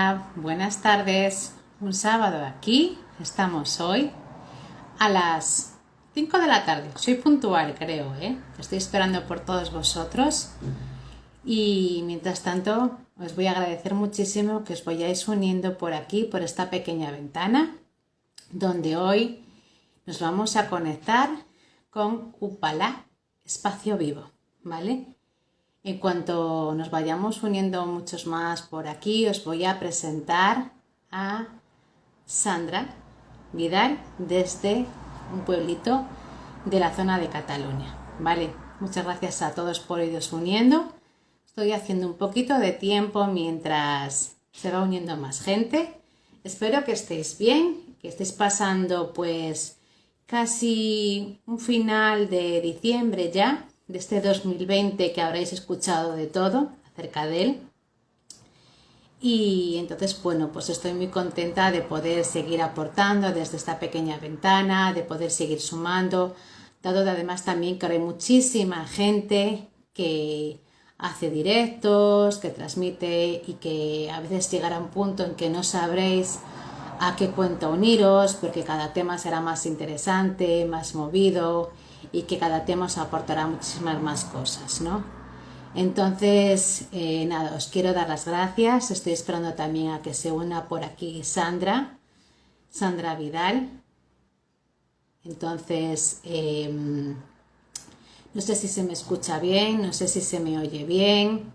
Hola, buenas tardes. Un sábado aquí. Estamos hoy a las 5 de la tarde. Soy puntual, creo, ¿eh? Estoy esperando por todos vosotros. Y mientras tanto, os voy a agradecer muchísimo que os vayáis uniendo por aquí, por esta pequeña ventana, donde hoy nos vamos a conectar con Upala, espacio vivo, ¿vale? En cuanto nos vayamos uniendo muchos más por aquí, os voy a presentar a Sandra Vidal desde un pueblito de la zona de Cataluña, ¿vale? Muchas gracias a todos por iros uniendo. Estoy haciendo un poquito de tiempo mientras se va uniendo más gente. Espero que estéis bien, que estéis pasando pues casi un final de diciembre ya, de este 2020, que habréis escuchado de todo acerca de él. Y entonces, bueno, pues estoy muy contenta de poder seguir aportando desde esta pequeña ventana, de poder seguir sumando, dado de además también que hay muchísima gente que hace directos, que transmite y que a veces llegará un punto en que no sabréis a qué cuenta uniros, porque cada tema será más interesante, más movido y que cada tema os aportará muchísimas más cosas, ¿no? Entonces, nada, os quiero dar las gracias. Estoy esperando también a que se una por aquí Sandra Vidal. Entonces, no sé si se me escucha bien, no sé si se me oye bien.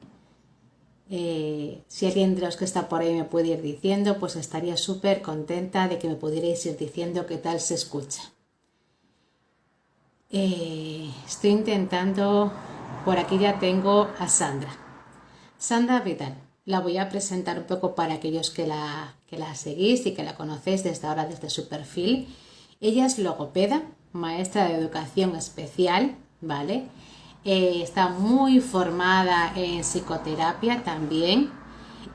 Si alguien de los que está por ahí me puede ir diciendo, pues estaría súper contenta de que me pudierais ir diciendo qué tal se escucha. Estoy intentando, por aquí ya tengo a Sandra. Sandra Vidal, la voy a presentar un poco para aquellos que la seguís y que la conocéis desde ahora, desde su perfil. Ella es logopeda, maestra de educación especial, ¿vale? Está muy formada en psicoterapia también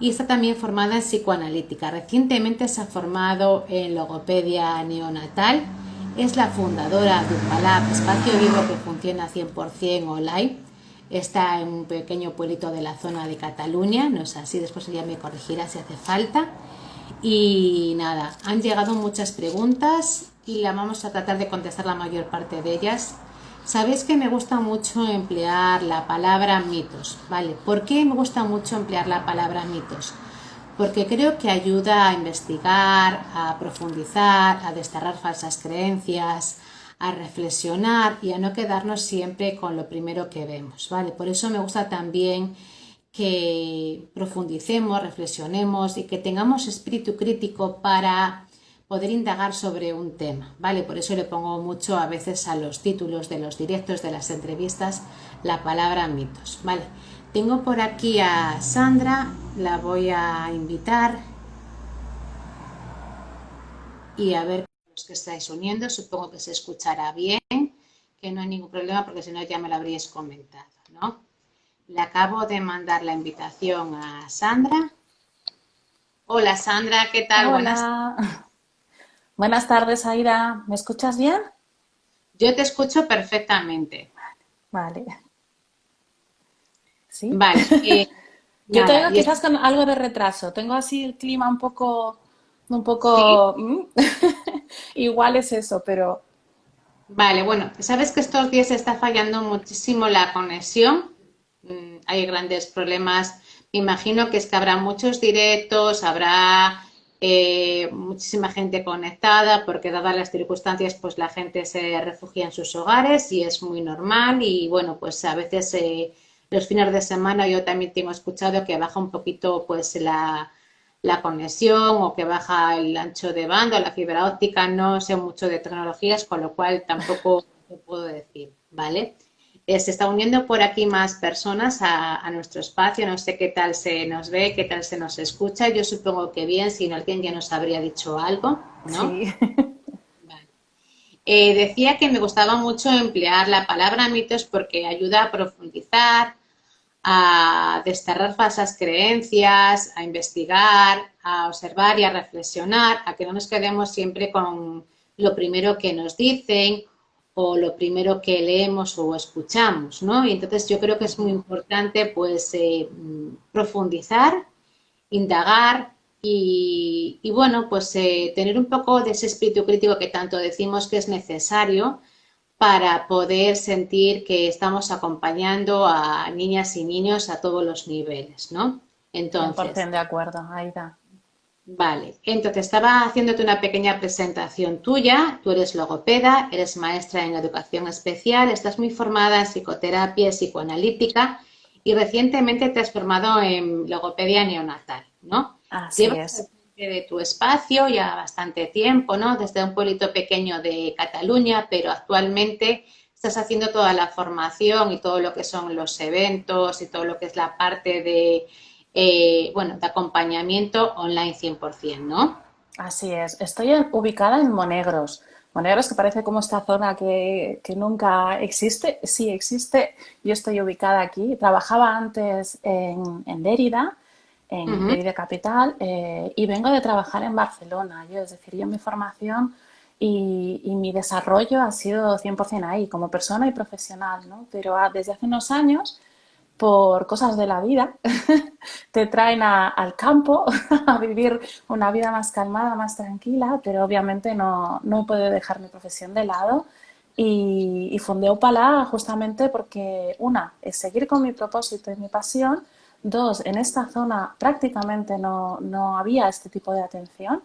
y está también formada en psicoanalítica. Recientemente se ha formado en logopedia neonatal. Es la fundadora de Upalab, espacio vivo que funciona 100% online. Está en un pequeño pueblito de la zona de Cataluña, no sé si después ella me corregirá si hace falta. Y nada, han llegado muchas preguntas y la vamos a tratar de contestar la mayor parte de ellas. Sabéis que me gusta mucho emplear la palabra mitos, ¿vale? ¿Por qué me gusta mucho emplear la palabra mitos? Porque creo que ayuda a investigar, a profundizar, a desterrar falsas creencias, a reflexionar y a no quedarnos siempre con lo primero que vemos, ¿vale? Por eso me gusta también que profundicemos, reflexionemos y que tengamos espíritu crítico para poder indagar sobre un tema, ¿vale? Por eso le pongo mucho a veces a los títulos de los directos, de las entrevistas, la palabra mitos, ¿vale? Tengo por aquí a Sandra, la voy a invitar y a ver los que estáis uniendo, supongo que se escuchará bien, que no hay ningún problema porque si no ya me lo habríais comentado, ¿no? Le acabo de mandar la invitación a Sandra. Hola Sandra, ¿qué tal? Buenas. Hola, buenas tardes, Aira. ¿Me escuchas bien? Yo te escucho perfectamente. Vale, sí. Vale, Yo nada, tengo y es, quizás con algo de retraso. Tengo así el clima un sí, poco, igual es eso, pero vale, bueno, sabes que estos días está fallando muchísimo la conexión. Hay grandes problemas. Me imagino que es que habrá muchos directos, habrá muchísima gente conectada, porque dadas las circunstancias, pues la gente se refugia en sus hogares y es muy normal. Y bueno, pues a veces los fines de semana yo también tengo escuchado que baja un poquito pues la conexión o que baja el ancho de banda, la fibra óptica, no sé mucho de tecnologías, con lo cual tampoco te puedo decir, ¿vale? Se está uniendo por aquí más personas a nuestro espacio, no sé qué tal se nos ve, qué tal se nos escucha, yo supongo que bien, si no alguien ya nos habría dicho algo, ¿no? sí. Vale. Decía que me gustaba mucho emplear la palabra mitos porque ayuda a profundizar, a desterrar falsas creencias, a investigar, a observar y a reflexionar, a que no nos quedemos siempre con lo primero que nos dicen o lo primero que leemos o escuchamos, ¿no? Y entonces yo creo que es muy importante pues profundizar, indagar y bueno, pues tener un poco de ese espíritu crítico que tanto decimos que es necesario para poder sentir que estamos acompañando a niñas y niños a todos los niveles, ¿no? Entonces, 100% de acuerdo, Aida. vale, entonces estaba haciéndote una pequeña presentación tuya. Tú eres logopeda, eres maestra en educación especial, estás muy formada en psicoterapia y psicoanalítica y recientemente te has formado en logopedia neonatal, ¿no? Así Llevas es. al frente de tu espacio ya bastante tiempo, ¿no? Desde un pueblito pequeño de Cataluña, pero actualmente estás haciendo toda la formación y todo lo que son los eventos y todo lo que es la parte de bueno, de acompañamiento online 100%, ¿no? Así es. Estoy ubicada en Monegros. Monegros, que parece como esta zona que nunca existe. Sí existe. Yo estoy ubicada aquí. Trabajaba antes en Lérida, en Ujú. Lérida Capital, y vengo de trabajar en Barcelona. Yo, es decir, yo mi formación y mi desarrollo ha sido 100% ahí, como persona y profesional, ¿no? Pero desde hace unos años por cosas de la vida, te traen al campo a vivir una vida más calmada, más tranquila, pero obviamente no puedo dejar mi profesión de lado y fundé Upala justamente porque, una, es seguir con mi propósito y mi pasión, dos, en esta zona prácticamente no había este tipo de atención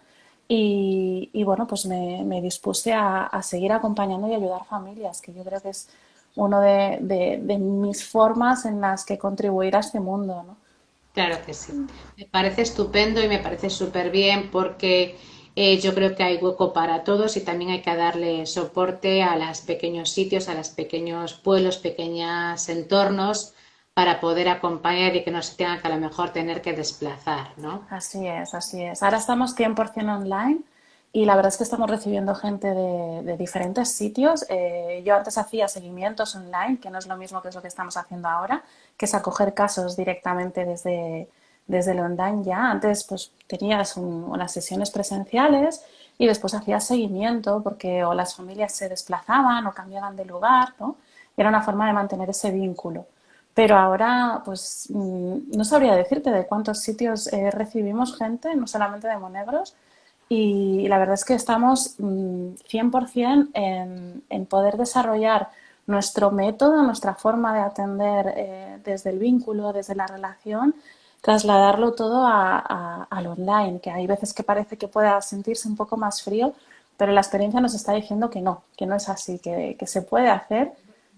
y bueno, pues me dispuse a seguir acompañando y ayudar familias, que yo creo que es uno de mis formas en las que contribuir a este mundo, ¿no? Claro que sí. Me parece estupendo y me parece súper bien porque yo creo que hay hueco para todos y también hay que darle soporte a los pequeños sitios, a los pequeños pueblos, pequeños entornos para poder acompañar y que no se tengan que a lo mejor tener que desplazar, ¿no? Así es, así es. Ahora estamos 100% online y la verdad es que estamos recibiendo gente de diferentes sitios. Yo antes hacía seguimientos online, que no es lo mismo que es lo que estamos haciendo ahora, que es acoger casos directamente desde el online ya. Antes pues tenías unas sesiones presenciales y después hacías seguimiento porque o las familias se desplazaban o cambiaban de lugar, ¿no? Y era una forma de mantener ese vínculo. Pero ahora, pues no sabría decirte de cuántos sitios recibimos gente, no solamente de Monegros, y la verdad es que estamos 100% en poder desarrollar nuestro método, nuestra forma de atender desde el vínculo, desde la relación, trasladarlo todo al online, que hay veces que parece que pueda sentirse un poco más frío, pero la experiencia nos está diciendo que no es así, que se puede hacer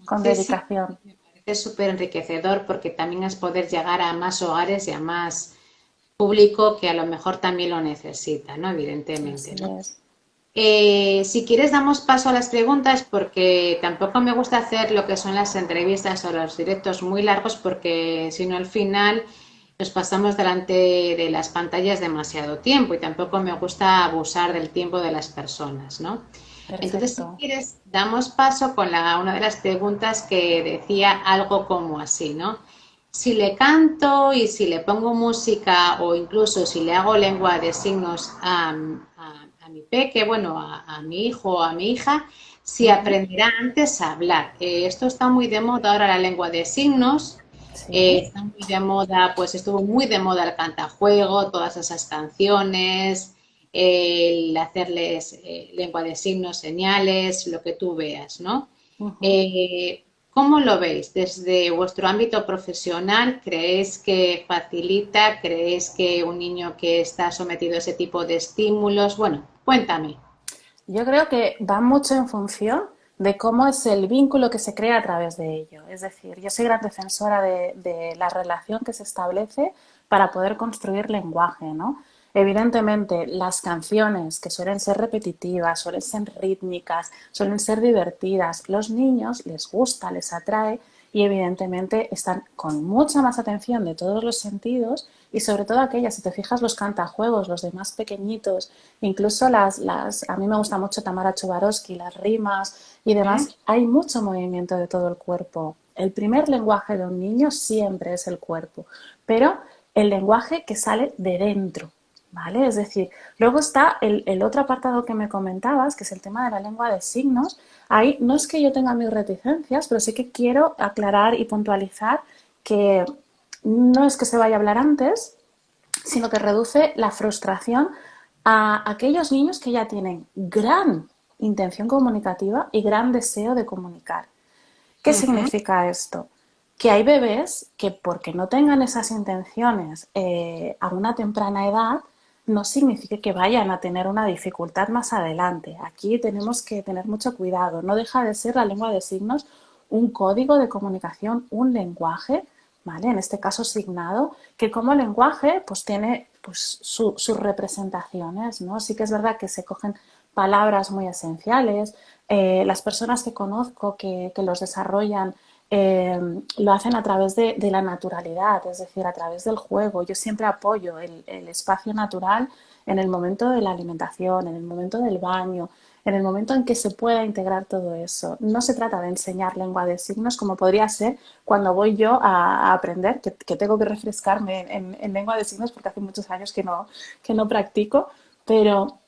con Sí, sí, dedicación. me parece súper enriquecedor porque también es poder llegar a más hogares y a más público que a lo mejor también lo necesita, ¿no? Evidentemente, Así ¿no? es. Si quieres, damos paso a las preguntas porque tampoco me gusta hacer lo que son las entrevistas o los directos muy largos porque si no al final nos pasamos delante de las pantallas demasiado tiempo y tampoco me gusta abusar del tiempo de las personas, ¿no? Entonces, si Perfecto. quieres, damos paso con una de las preguntas que decía algo como así, ¿no? Si le canto y si le pongo música o incluso si le hago lengua de signos a mi peque, bueno, a mi hijo o a mi hija, si Ujú. aprenderá antes a hablar. Esto está muy de moda ahora la lengua de signos, Sí. está muy de moda, pues estuvo muy de moda el cantajuego, todas esas canciones, el hacerles lengua de signos, señales, lo que tú veas, ¿no? Ujú. Eh, ¿Cómo lo veis desde vuestro ámbito profesional? ¿Creéis que facilita? ¿Creéis que un niño que está sometido a ese tipo de estímulos? Bueno, cuéntame. Yo creo que va mucho en función de cómo es el vínculo que se crea a través de ello. Es decir, yo soy gran defensora de la relación que se establece para poder construir lenguaje, ¿no? Evidentemente, las canciones que suelen ser repetitivas, suelen ser rítmicas, suelen ser divertidas, los niños les gusta, les atrae y evidentemente están con mucha más atención de todos los sentidos y sobre todo aquellas, si te fijas, los cantajuegos, los de más pequeñitos, incluso a mí me gusta mucho Tamara Chubarovsky, las rimas y ¿Mm? demás, hay mucho movimiento de todo el cuerpo. El primer lenguaje de un niño siempre es el cuerpo, pero el lenguaje que sale de dentro, ¿vale? Es decir, luego está el otro apartado que me comentabas, que es el tema de la lengua de signos. Ahí no es que yo tenga mis reticencias, pero sí que quiero aclarar y puntualizar que no es que se vaya a hablar antes, sino que reduce la frustración a aquellos niños que ya tienen gran intención comunicativa y gran deseo de comunicar. ¿Qué Ujú. significa esto? Que hay bebés que porque no tengan esas intenciones a una temprana edad, no significa que vayan a tener una dificultad más adelante. Aquí tenemos que tener mucho cuidado. No deja de ser la lengua de signos un código de comunicación, un lenguaje, ¿vale? En este caso signado, que como lenguaje pues tiene pues, sus representaciones, ¿no? Sí que es verdad que se cogen palabras muy esenciales. Las personas que conozco que los desarrollan eh, lo hacen a través de la naturalidad, es decir, a través del juego. Yo siempre apoyo el espacio natural en el momento de la alimentación, en el momento del baño, en el momento en que se pueda integrar todo eso. No se trata de enseñar lengua de signos como podría ser cuando voy yo a aprender, que tengo que refrescarme en lengua de signos porque hace muchos años que no practico, pero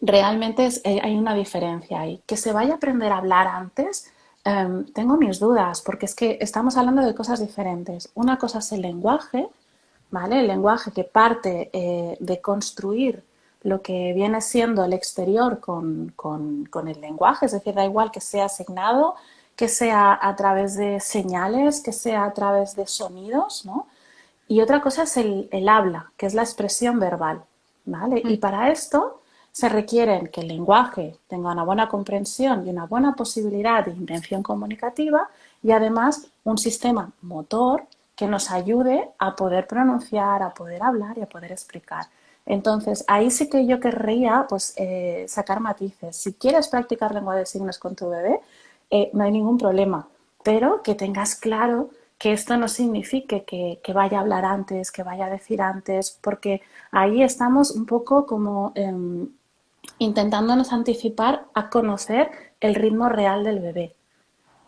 realmente hay una diferencia ahí. Que se vaya a aprender a hablar antes, tengo mis dudas, porque es que estamos hablando de cosas diferentes. Una cosa es el lenguaje, ¿vale? El lenguaje que parte de construir lo que viene siendo el exterior con el lenguaje, es decir, da igual que sea asignado, que sea a través de señales, que sea a través de sonidos, ¿no? Y otra cosa es el habla, que es la expresión verbal, ¿vale? Y para esto se requieren que el lenguaje tenga una buena comprensión y una buena posibilidad de intención comunicativa y además un sistema motor que nos ayude a poder pronunciar, a poder hablar y a poder explicar. Entonces, ahí sí que yo querría pues, sacar matices. Si quieres practicar lengua de signos con tu bebé, no hay ningún problema, pero que tengas claro que esto no signifique que vaya a hablar antes, que vaya a decir antes, porque ahí estamos un poco como intentándonos anticipar a conocer el ritmo real del bebé.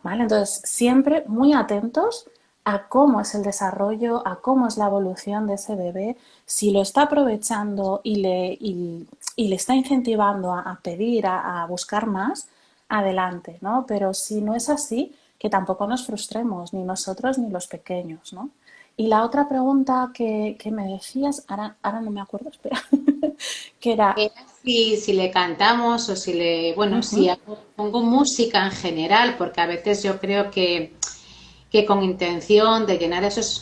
¿Vale? Entonces, siempre muy atentos a cómo es el desarrollo, a cómo es la evolución de ese bebé, si lo está aprovechando y le está incentivando a pedir, a buscar más, adelante, ¿no? Pero si no es así, que tampoco nos frustremos, ni nosotros ni los pequeños, ¿no? Y la otra pregunta que me decías, ahora no me acuerdo, espera, que era, Era si le cantamos o si le, bueno, si pongo música en general, porque a veces yo creo que con intención de llenar esos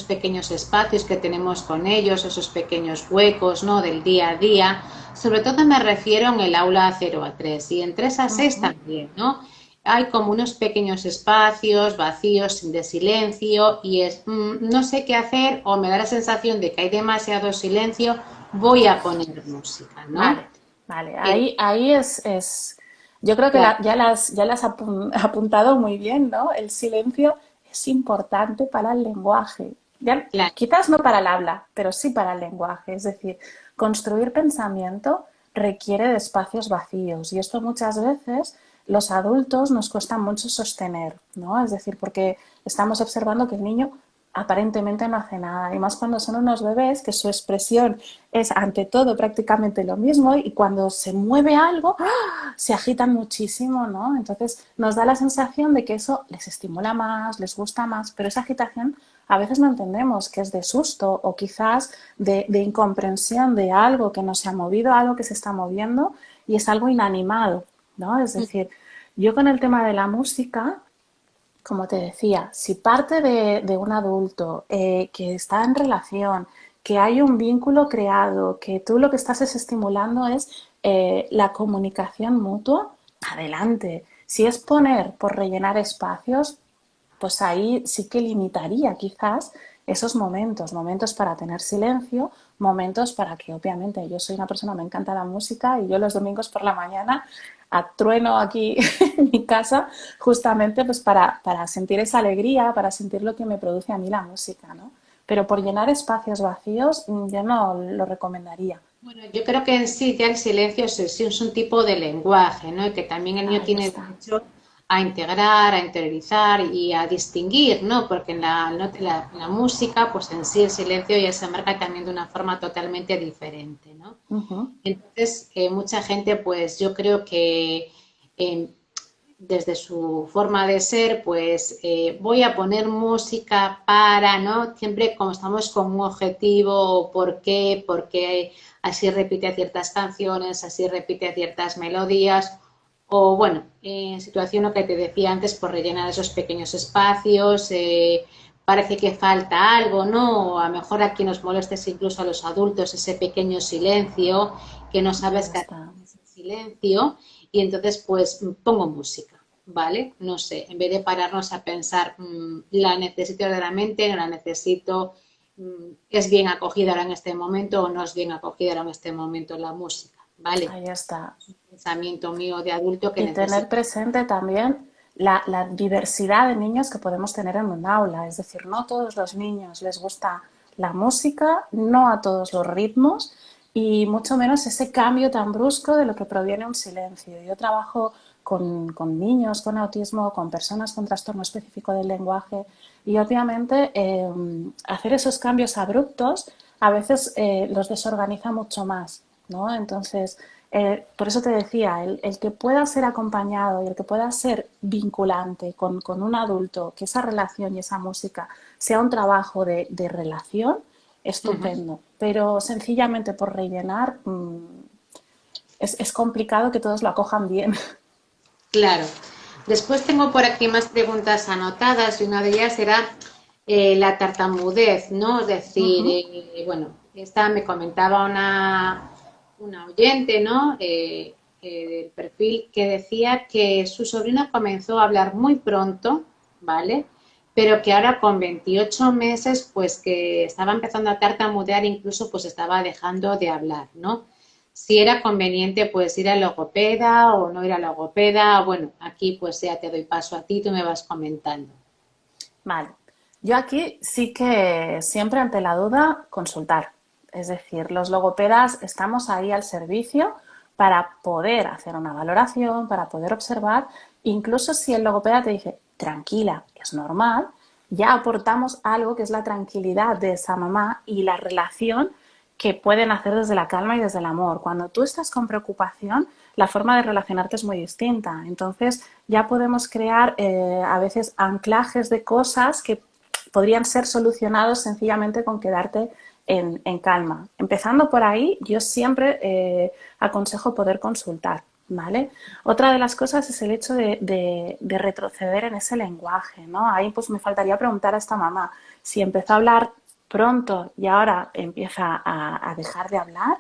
pequeños espacios que tenemos con ellos, esos pequeños huecos, ¿no? Del día a día, sobre todo me refiero en el aula 0 a 3 y en 3 a 6 también, ¿no? Hay como unos pequeños espacios vacíos de silencio y no sé qué hacer o me da la sensación de que hay demasiado silencio, voy a poner música, ¿no? vale, vale, Eh, ahí yo creo que claro, ya las has apuntado muy bien, ¿no? El silencio es importante para el lenguaje. Ya, claro. quizás no para el habla, pero sí para el lenguaje. Es decir, construir pensamiento requiere de espacios vacíos y esto muchas veces los adultos nos cuesta mucho sostener, ¿no? Es decir, porque estamos observando que el niño aparentemente no hace nada. Y más cuando son unos bebés que su expresión es ante todo prácticamente lo mismo y cuando se mueve algo se agitan muchísimo, ¿no? Entonces nos da la sensación de que eso les estimula más, les gusta más, pero esa agitación a veces no entendemos que es de susto o quizás de incomprensión de algo que no se ha movido, algo que se está moviendo y es algo inanimado, ¿no? Es decir, yo con el tema de la música como te decía, si parte de un adulto que está en relación, que hay un vínculo creado, que tú lo que estás es estimulando es la comunicación mutua, adelante. Si es poner por rellenar espacios, pues ahí sí que limitaría quizás esos momentos, momentos para tener silencio, momentos para que obviamente yo soy una persona, me encanta la música y yo los domingos por la mañana atrueno aquí en mi casa justamente pues para sentir esa alegría, para sentir lo que me produce a mí la música, ¿no? Pero por llenar espacios vacíos yo no lo recomendaría. Bueno, yo creo que en sí ya el silencio es un tipo de lenguaje, ¿no? Y que también el niño Ahí tiene está. derecho a integrar, a interiorizar y a distinguir, ¿no? Porque en la música, pues en sí el silencio ya se marca también de una forma totalmente diferente, ¿no? Uh -huh. Entonces, mucha gente, pues yo creo que eh, desde su forma de ser, pues voy a poner música para, ¿no? Siempre como estamos con un objetivo, ¿por qué así repite ciertas canciones, así repite ciertas melodías? O bueno, en situación lo que te decía antes, por rellenar esos pequeños espacios, parece que falta algo, ¿no? O a lo mejor aquí nos molestes incluso a los adultos ese pequeño silencio que no Ahí sabes qué hacer está. en ese silencio y entonces pues pongo música, ¿vale? No sé, en vez de pararnos a pensar, la necesito verdaderamente, no la necesito, es bien acogida ahora en este momento o no es bien acogida ahora en este momento la música, ¿vale? Ahí está. Pensamiento mío de adulto que Y tener necesito. presente también la diversidad de niños que podemos tener en un aula. Es decir, no a todos los niños les gusta la música, no a todos los ritmos y mucho menos ese cambio tan brusco de lo que proviene un silencio. Yo trabajo con niños con autismo, con personas con trastorno específico del lenguaje y obviamente hacer esos cambios abruptos a veces los desorganiza mucho más, ¿no? Entonces, por eso te decía, el que pueda ser acompañado y el que pueda ser vinculante con un adulto, que esa relación y esa música sea un trabajo de relación, Ujú. estupendo. Pero sencillamente por rellenar es complicado que todos lo acojan bien. Claro. Después tengo por aquí más preguntas anotadas y una de ellas era la tartamudez, ¿no? Es decir, Ujú. bueno, esta me comentaba una oyente, ¿no? Del perfil que decía que su sobrina comenzó a hablar muy pronto, ¿vale? Pero que ahora con 28 meses, pues que estaba empezando a tartamudear, incluso pues estaba dejando de hablar, ¿no? Si era conveniente pues ir al logopeda o no ir al logopeda, bueno, aquí pues ya te doy paso a ti, tú me vas comentando. Vale. Yo aquí sí que siempre ante la duda consultar. Es decir, los logopedas estamos ahí al servicio para poder hacer una valoración, para poder observar. Incluso si el logopeda te dice, tranquila, es normal, ya aportamos algo que es la tranquilidad de esa mamá y la relación que pueden hacer desde la calma y desde el amor. Cuando tú estás con preocupación, la forma de relacionarte es muy distinta. Entonces ya podemos crear a veces anclajes de cosas que podrían ser solucionados sencillamente con quedarte en calma. Empezando por ahí, yo siempre aconsejo poder consultar. ¿Vale? Otra de las cosas es el hecho de retroceder en ese lenguaje, ¿no? Ahí pues me faltaría preguntar a esta mamá si empezó a hablar pronto y ahora empieza a dejar de hablar,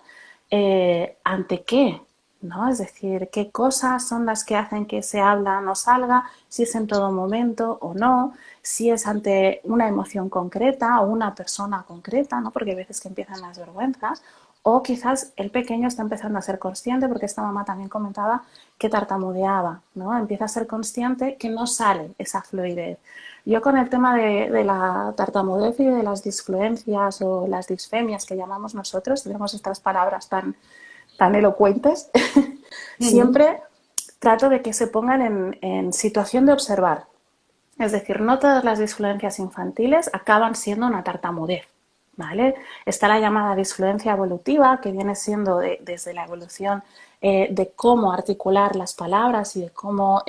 ¿ante qué? ¿No? Es decir, qué cosas son las que hacen que se habla no salga, si es en todo momento o no, si es ante una emoción concreta o una persona concreta, ¿no? Porque hay veces que empiezan las vergüenzas, o quizás el pequeño está empezando a ser consciente, porque esta mamá también comentaba que tartamudeaba, ¿no? Empieza a ser consciente que no sale esa fluidez. Yo con el tema de la tartamudez y de las disfluencias o las disfemias que llamamos nosotros, tenemos estas palabras tan elocuentes, Ujú. siempre trato de que se pongan en situación de observar. Es decir, no todas las disfluencias infantiles acaban siendo una tartamudez. ¿Vale? Está la llamada disfluencia evolutiva, que viene siendo desde la evolución de cómo articular las palabras y de cómo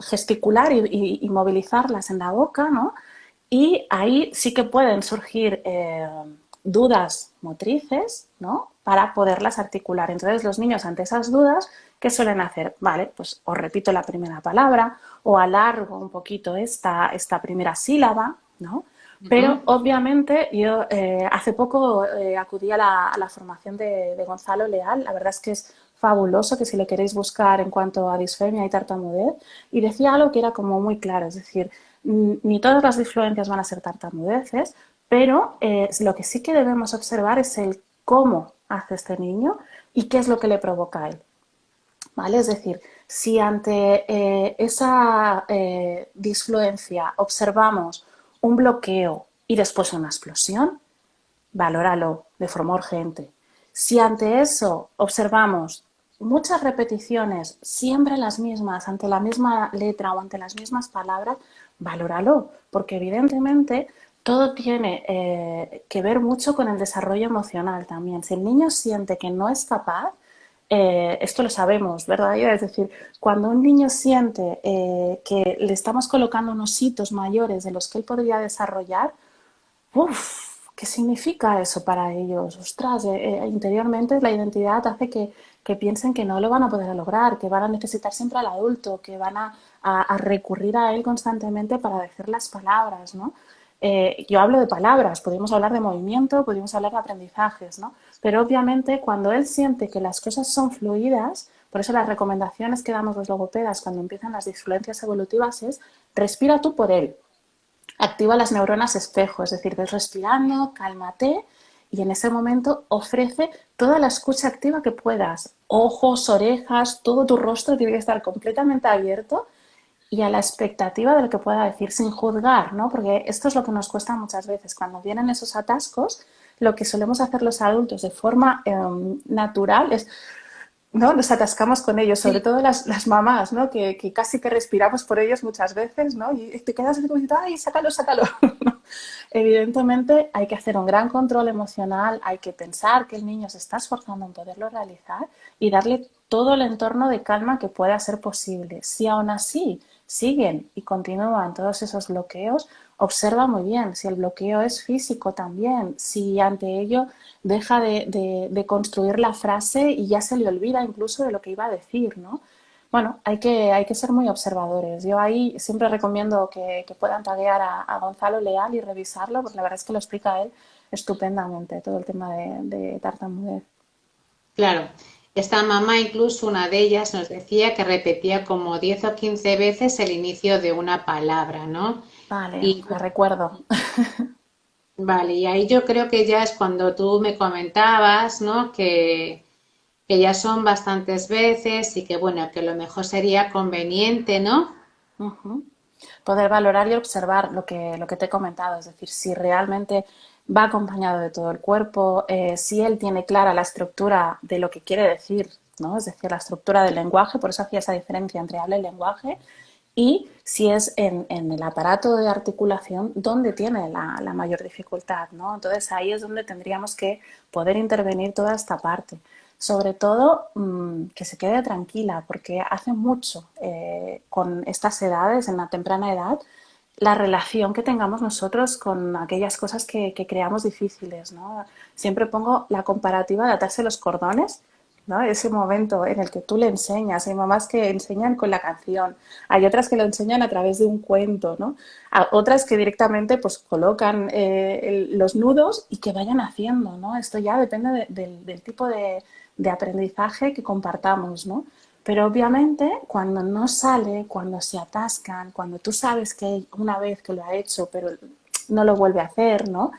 gesticular y movilizarlas en la boca, ¿no? Y ahí sí que pueden surgir dudas motrices, ¿no? Para poderlas articular. Entonces, los niños ante esas dudas, ¿qué suelen hacer? Vale, pues os repito la primera palabra o alargo un poquito esta primera sílaba, ¿no? Pero Ujú. obviamente yo hace poco acudí a la formación de Gonzalo Leal, la verdad es que es fabuloso, que si le queréis buscar en cuanto a disfemia y tartamudez, y decía algo que era como muy claro, es decir, ni todas las disfluencias van a ser tartamudeces, pero lo que sí que debemos observar es el cómo hace este niño y qué es lo que le provoca a él. ¿Vale? Es decir, si ante esa disfluencia observamos un bloqueo y después una explosión, valóralo de forma urgente. Si ante eso observamos muchas repeticiones, siempre las mismas, ante la misma letra o ante las mismas palabras, valóralo, porque evidentemente todo tiene que ver mucho con el desarrollo emocional también. Si el niño siente que no es capaz, Esto lo sabemos, ¿verdad? Es decir, cuando un niño siente que le estamos colocando unos hitos mayores de los que él podría desarrollar, uf, ¿qué significa eso para ellos? Ostras, interiormente la identidad hace que piensen que no lo van a poder lograr, que van a necesitar siempre al adulto, que van a recurrir a él constantemente para decir las palabras, ¿no? Yo hablo de palabras, podemos hablar de movimiento, podemos hablar de aprendizajes, ¿no? Pero obviamente cuando él siente que las cosas son fluidas, por eso las recomendaciones que damos los logopedas cuando empiezan las disfluencias evolutivas es respira tú por él, activa las neuronas espejo, es decir, ves respirando, cálmate y en ese momento ofrece toda la escucha activa que puedas. Ojos, orejas, todo tu rostro tiene que estar completamente abierto y a la expectativa de lo que pueda decir sin juzgar, ¿no? Porque esto es lo que nos cuesta muchas veces. Cuando vienen esos atascos, lo que solemos hacer los adultos de forma natural es ¿no? Nos atascamos con ellos, sobre Sí. todo las mamás, ¿no? Que casi que respiramos por ellos muchas veces, ¿no? Y te quedas así como diciendo, ¡ay, sácalo, sácalo! Evidentemente hay que hacer un gran control emocional, hay que pensar que el niño se está esforzando en poderlo realizar y darle todo el entorno de calma que pueda ser posible. Si aún así siguen y continúan todos esos bloqueos, observa muy bien si el bloqueo es físico también, si ante ello deja de construir la frase y ya se le olvida incluso de lo que iba a decir, ¿no? Bueno, hay que ser muy observadores. Yo ahí siempre recomiendo que puedan taguear a Gonzalo Leal y revisarlo, porque la verdad es que lo explica él estupendamente, todo el tema de tartamudez. Claro, esta mamá, incluso una de ellas, nos decía que repetía como 10 o 15 veces el inicio de una palabra, ¿no? Vale, Y la recuerdo. vale, y ahí yo creo que ya es cuando tú me comentabas, ¿no? Que ya son bastantes veces y que bueno, que lo mejor sería conveniente, ¿no? Ujú. Poder valorar y observar lo que te he comentado, es decir, si realmente va acompañado de todo el cuerpo, si él tiene clara la estructura de lo que quiere decir, ¿no? Es decir, la estructura del lenguaje, por eso hacía esa diferencia entre habla y lenguaje, y si es en el aparato de articulación donde tiene la mayor dificultad, ¿no? Entonces ahí es donde tendríamos que poder intervenir toda esta parte. Sobre todo que se quede tranquila, porque hace mucho con estas edades, en la temprana edad, la relación que tengamos nosotros con aquellas cosas que creamos difíciles, ¿no? Siempre pongo la comparativa de atarse los cordones, ¿no? Ese momento en el que tú le enseñas, hay mamás que enseñan con la canción, hay otras que lo enseñan a través de un cuento, ¿no? Otras que directamente pues colocan los nudos y que vayan haciendo, ¿no? Esto ya depende del tipo de aprendizaje que compartamos, ¿no? Pero obviamente cuando no sale, cuando se atascan, cuando tú sabes que una vez que lo ha hecho, pero no lo vuelve a hacer, ¿no?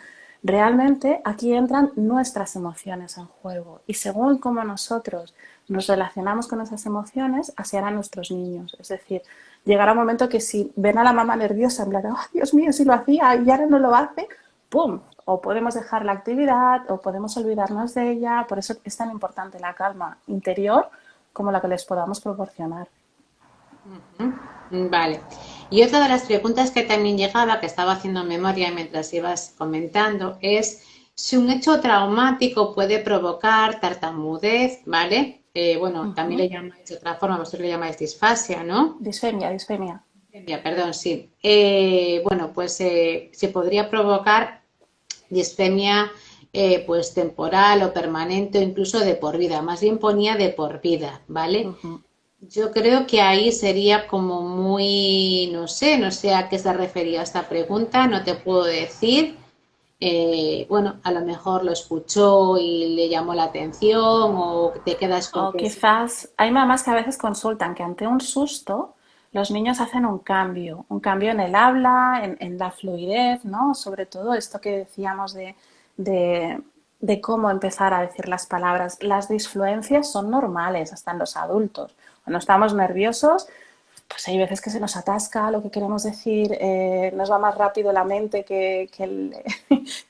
Realmente aquí entran nuestras emociones en juego y según cómo nosotros nos relacionamos con esas emociones, así harán nuestros niños. Es decir, llegará un momento que si ven a la mamá nerviosa, en plan, oh, Dios mío, si lo hacía y ahora no lo hace, ¡pum! O podemos dejar la actividad o podemos olvidarnos de ella. Por eso es tan importante la calma interior como la que les podamos proporcionar. Vale. Y otra de las preguntas que también llegaba, que estaba haciendo memoria mientras ibas comentando, es si un hecho traumático puede provocar tartamudez, ¿vale? Bueno, también le Ujú. llamáis de otra forma, vosotros le llamáis disfasia, ¿no? Disfemia, disfemia. Disfemia, perdón, sí. Bueno, pues se podría provocar disfemia pues temporal o permanente o incluso de por vida. Más bien ponía de por vida, ¿vale? Ujú. Yo creo que ahí sería como muy, no sé a qué se refería esta pregunta, no te puedo decir. Bueno, a lo mejor lo escuchó y le llamó la atención o te quedas con O que sí. quizás hay mamás que a veces consultan que ante un susto los niños hacen un cambio en el habla, en la fluidez, ¿no? Sobre todo esto que decíamos de, de cómo empezar a decir las palabras. Las disfluencias son normales hasta en los adultos. Cuando estamos nerviosos, pues hay veces que se nos atasca lo que queremos decir, nos va más rápido la mente que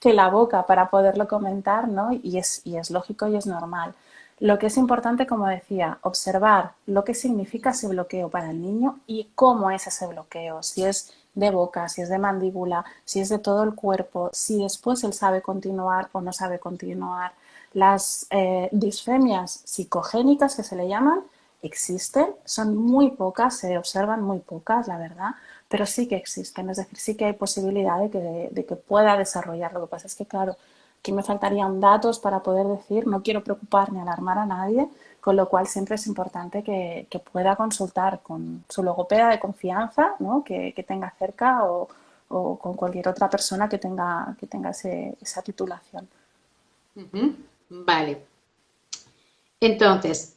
la boca para poderlo comentar, ¿no? Y es lógico y es normal. Lo que es importante, como decía, observar lo que significa ese bloqueo para el niño y cómo es ese bloqueo. Si es de boca, si es de mandíbula, si es de todo el cuerpo, si después él sabe continuar o no sabe continuar. Las disfemias psicogénicas que se le llaman existen, son muy pocas, se observan muy pocas, la verdad, pero sí que existen, es decir, sí que hay posibilidad de que pueda desarrollar. Lo que pasa es que, claro, aquí me faltarían datos para poder decir, no quiero preocupar ni alarmar a nadie, con lo cual siempre es importante que pueda consultar con su logopeda de confianza, ¿no? Que tenga cerca o con cualquier otra persona que tenga esa titulación. Ujú. Vale. Entonces,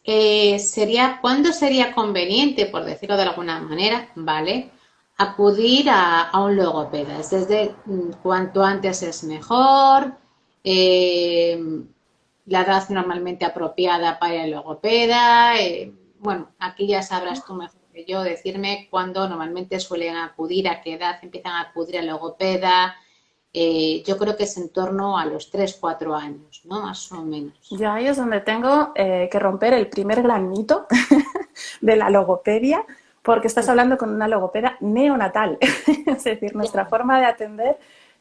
¿cuándo sería conveniente, por decirlo de alguna manera, ¿vale? Acudir a un logopeda. Es desde cuanto antes es mejor, eh, la edad normalmente apropiada para el logopeda. Bueno, aquí ya sabrás tú mejor que yo decirme cuándo normalmente suelen acudir, a qué edad empiezan a acudir al logopeda. Yo creo que es en torno a los 3 4 años, ¿no? Más o menos. Yo ahí es donde tengo que romper el primer gran mito de la logopedia, porque estás hablando con una logopeda neonatal. Es decir, nuestra forma de atender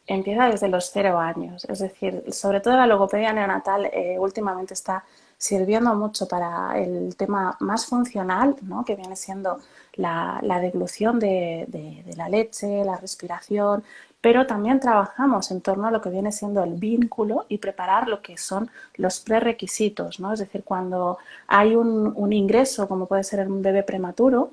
empieza desde los 0 años. Es decir, sobre todo la logopedia neonatal últimamente está sirviendo mucho para el tema más funcional, ¿no? Que viene siendo la deglución de la leche, la respiración, pero también trabajamos en torno a lo que viene siendo el vínculo y preparar lo que son los prerequisitos, ¿no? Es decir, cuando hay un ingreso, como puede ser en un bebé prematuro,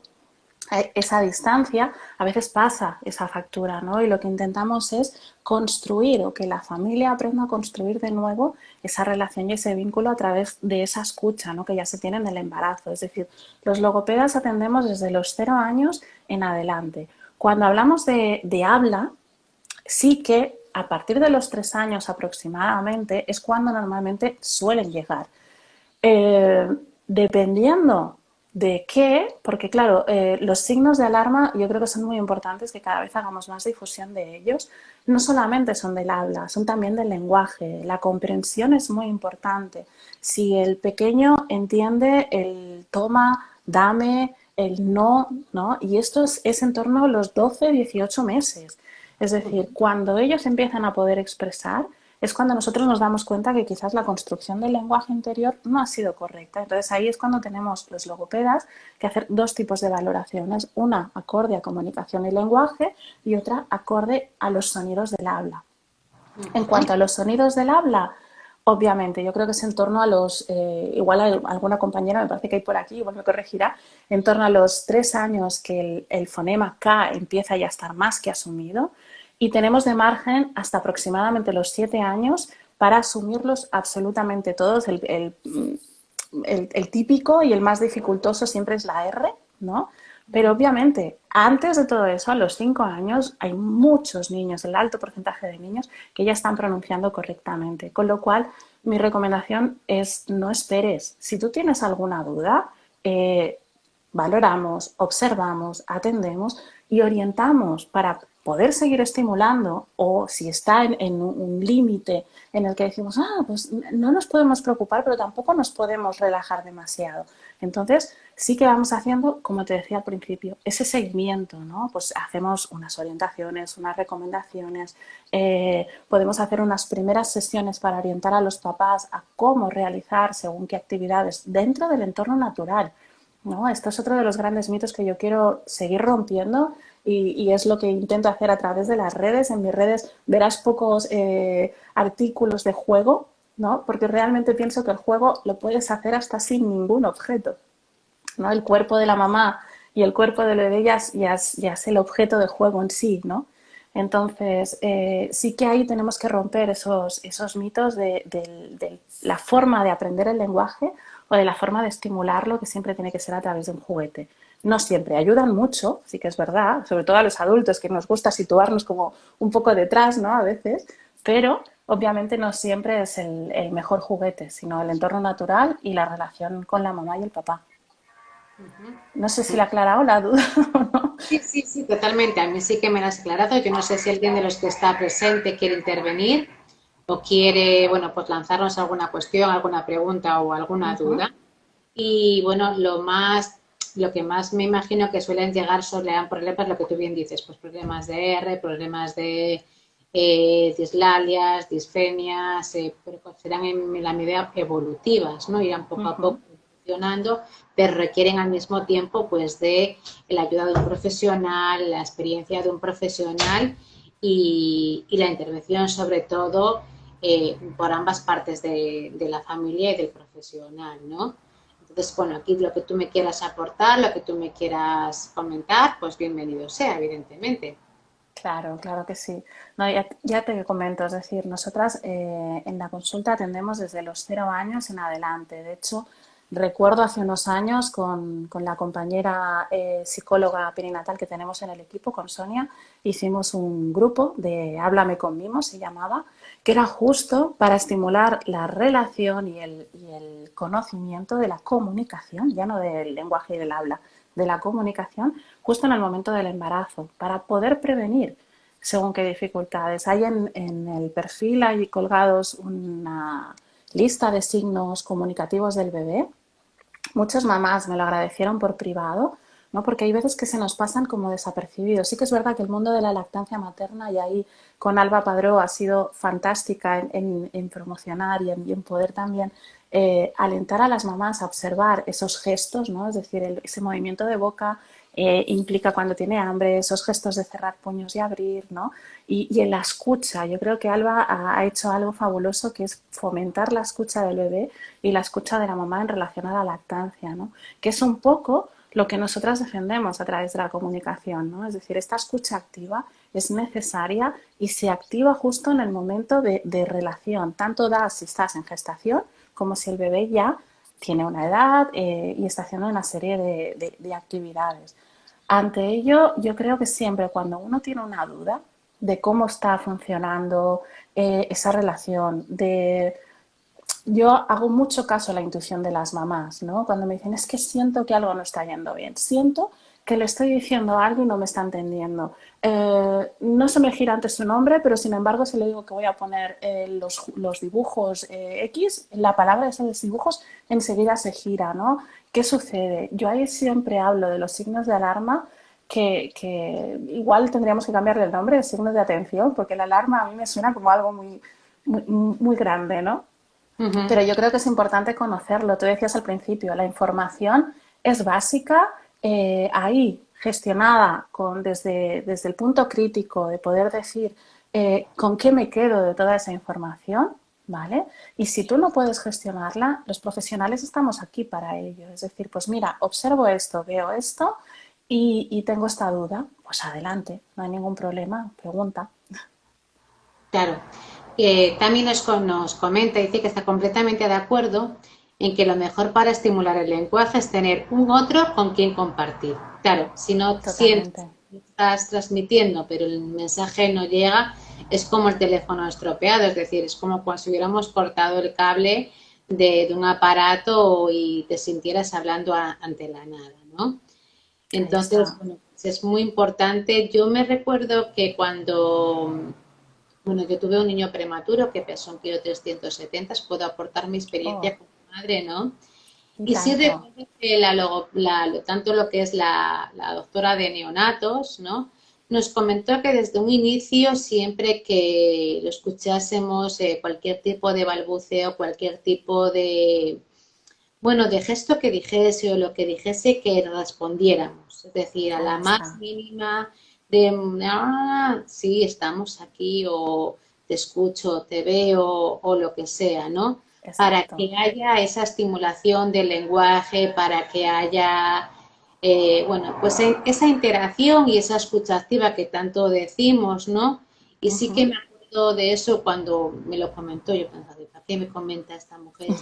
esa distancia a veces pasa esa factura, ¿no? Y lo que intentamos es construir o que la familia aprenda a construir de nuevo esa relación y ese vínculo a través de esa escucha, ¿no? Que ya se tiene en el embarazo. Es decir, los logopedas atendemos desde los 0 años en adelante. Cuando hablamos de habla, sí que a partir de los 3 años aproximadamente es cuando normalmente suelen llegar. Eh, Dependiendo de qué, porque claro, los signos de alarma yo creo que son muy importantes, que cada vez hagamos más difusión de ellos. No solamente son del habla, son también del lenguaje. La comprensión es muy importante. Si el pequeño entiende el toma, dame, el no, ¿no? Y esto es en torno a los 12 18 meses. Es decir, cuando ellos empiezan a poder expresar, es cuando nosotros nos damos cuenta que quizás la construcción del lenguaje interior no ha sido correcta. Entonces ahí es cuando tenemos los logopedas que hacer dos tipos de valoraciones, una acorde a comunicación y lenguaje y otra acorde a los sonidos del habla. En cuanto a los sonidos del habla, obviamente, yo creo que es en torno a los, igual alguna compañera me parece que hay por aquí, igual me corregirá, en torno a los 3 años que el fonema K empieza ya a estar más que asumido y tenemos de margen hasta aproximadamente los 7 años para asumirlos absolutamente todos. El típico y el más dificultoso siempre es la R, ¿no? Pero obviamente, antes de todo eso, a los 5 años, hay muchos niños, el alto porcentaje de niños, que ya están pronunciando correctamente. Con lo cual, mi recomendación es no esperes. Si tú tienes alguna duda, valoramos, observamos, atendemos y orientamos para poder seguir estimulando o si está en un límite en el que decimos, pues no nos podemos preocupar, pero tampoco nos podemos relajar demasiado. Entonces, sí que vamos haciendo, como te decía al principio, ese seguimiento, ¿no? Pues hacemos unas orientaciones, unas recomendaciones, podemos hacer unas primeras sesiones para orientar a los papás a cómo realizar según qué actividades dentro del entorno natural. ¿No? Esto es otro de los grandes mitos que yo quiero seguir rompiendo y es lo que intento hacer a través de las redes. En mis redes verás pocos artículos de juego, ¿no? Porque realmente pienso que el juego lo puedes hacer hasta sin ningún objeto, ¿no? El cuerpo de la mamá y el cuerpo del bebé ya es el objeto de juego en sí, ¿no? Entonces, sí que ahí tenemos que romper esos mitos de la forma de aprender el lenguaje o de la forma de estimularlo, que siempre tiene que ser a través de un juguete. No siempre, ayudan mucho, sí que es verdad, sobre todo a los adultos que nos gusta situarnos como un poco detrás, ¿no? A veces, pero obviamente no siempre es el mejor juguete, sino el entorno natural y la relación con la mamá y el papá. No sé si le ha aclarado la duda o no. Sí, sí, sí, totalmente. A mí sí que me lo has aclarado. Yo no sé si alguien de los que está presente quiere intervenir o quiere, bueno, pues lanzarnos alguna cuestión, alguna pregunta o alguna duda. Y bueno, lo más lo que más me imagino que suelen llegar son problemas, lo que tú bien dices, pues problemas de R, problemas de dislalias, disfemias, pero pues serán en la medida evolutivas, ¿no? Irán poco a poco Ujú. evolucionando, pero requieren al mismo tiempo pues de la ayuda de un profesional, la experiencia de un profesional y la intervención sobre todo por ambas partes de la familia y del profesional, ¿no? Entonces, bueno, aquí lo que tú me quieras aportar, lo que tú me quieras comentar, pues bienvenido sea, evidentemente. Claro, claro que sí. No, ya te comento, es decir, nosotras en la consulta atendemos desde los 0 años en adelante. De hecho, recuerdo hace unos años con la compañera psicóloga perinatal que tenemos en el equipo, con Sonia, hicimos un grupo de Háblame con Mimo, se llamaba, que era justo para estimular la relación y el conocimiento de la comunicación, ya no del lenguaje y del habla, de la comunicación, justo en el momento del embarazo, para poder prevenir según qué dificultades. Hay en el perfil, hay colgados una lista de signos comunicativos del bebé. Muchas mamás me lo agradecieron por privado, ¿no? Porque hay veces que se nos pasan como desapercibidos. Sí que es verdad que el mundo de la lactancia materna, y ahí con Alba Padró ha sido fantástica en promocionar y en poder también alentar a las mamás a observar esos gestos, ¿no? Es decir, ese movimiento de boca implica cuando tiene hambre, esos gestos de cerrar puños y abrir, ¿no? Y en la escucha, yo creo que Alba ha hecho algo fabuloso, que es fomentar la escucha del bebé y la escucha de la mamá en relación a la lactancia, ¿no? Que es un poco lo que nosotras defendemos a través de la comunicación, ¿no? Es decir, esta escucha activa es necesaria y se activa justo en el momento de relación. Tanto da si estás en gestación como si el bebé ya tiene una edad y está haciendo una serie de actividades. Ante ello, yo creo que siempre cuando uno tiene una duda de cómo está funcionando esa relación, yo hago mucho caso a la intuición de las mamás, ¿no? Cuando me dicen, es que siento que algo no está yendo bien, siento que le estoy diciendo algo y no me está entendiendo. No se me gira antes su nombre, pero sin embargo, si le digo que voy a poner los dibujos X, la palabra de esos dibujos enseguida se gira, ¿no? ¿Qué sucede? Yo ahí siempre hablo de los signos de alarma que igual tendríamos que cambiarle el nombre de signos de atención, porque la alarma a mí me suena como algo muy grande, ¿no? Uh -huh. Pero yo creo que es importante conocerlo. Tú decías al principio, la información es básica, ahí gestionada desde el punto crítico de poder decir con qué me quedo de toda esa información, ¿vale? Y si tú no puedes gestionarla, los profesionales estamos aquí para ello. Es decir, pues mira, observo esto, veo esto y tengo esta duda, pues adelante, no hay ningún problema, pregunta. Claro. También nos comenta, dice que está completamente de acuerdo en que lo mejor para estimular el lenguaje es tener un otro con quien compartir. Claro, si no sientes Totalmente. que estás transmitiendo, pero el mensaje no llega, es como el teléfono estropeado, es decir, es como cuando si hubiéramos cortado el cable de un aparato y te sintieras hablando ante la nada, ¿no? Ahí Entonces, está. bueno, pues es muy importante. Yo me recuerdo que bueno, yo tuve un niño prematuro que pesó 1,370 kg, puedo aportar mi Oh, experiencia como madre, ¿no? y Y sí tanto. recuerdo que tanto lo que es la doctora de neonatos, ¿no? Nos comentó que desde un inicio, siempre que lo escuchásemos, cualquier tipo de balbuceo, cualquier tipo bueno, de gesto que dijese o lo que dijese, que respondiéramos. Es decir, a la Ahí más está. mínima de, sí, estamos aquí, o te escucho, te veo, o lo que sea, ¿no? Para Exacto. que haya esa estimulación del lenguaje, para que haya, bueno, pues esa interacción y esa escucha activa que tanto decimos, ¿no? Y sí que Ujú. me acuerdo de eso cuando me lo comentó. Yo pensaba, ¿para qué me comenta esta mujer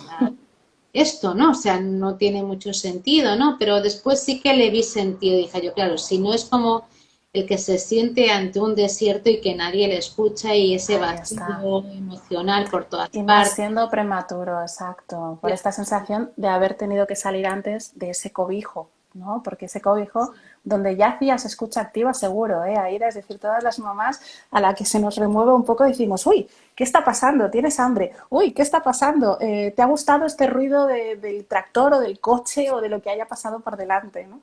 esto, ¿no? O sea, no tiene mucho sentido, ¿no? Pero después sí que le vi sentido. Dije yo, claro, si no es como el que se siente ante un desierto y que nadie le escucha y ese Ahí está. vacío emocional por todas Y más partes. siendo prematuro, exacto, por Claro, esta sensación de haber tenido que salir antes de ese cobijo. ¿no? Porque ese cobijo donde ya hacías escucha activa seguro, ¿eh? Aida, es decir, todas las mamás a la que se nos remueve un poco decimos, uy, ¿qué está pasando? ¿Tienes hambre? Uy, ¿qué está pasando? ¿Te ha gustado este ruido del tractor o del coche o de lo que haya pasado por delante, ¿no?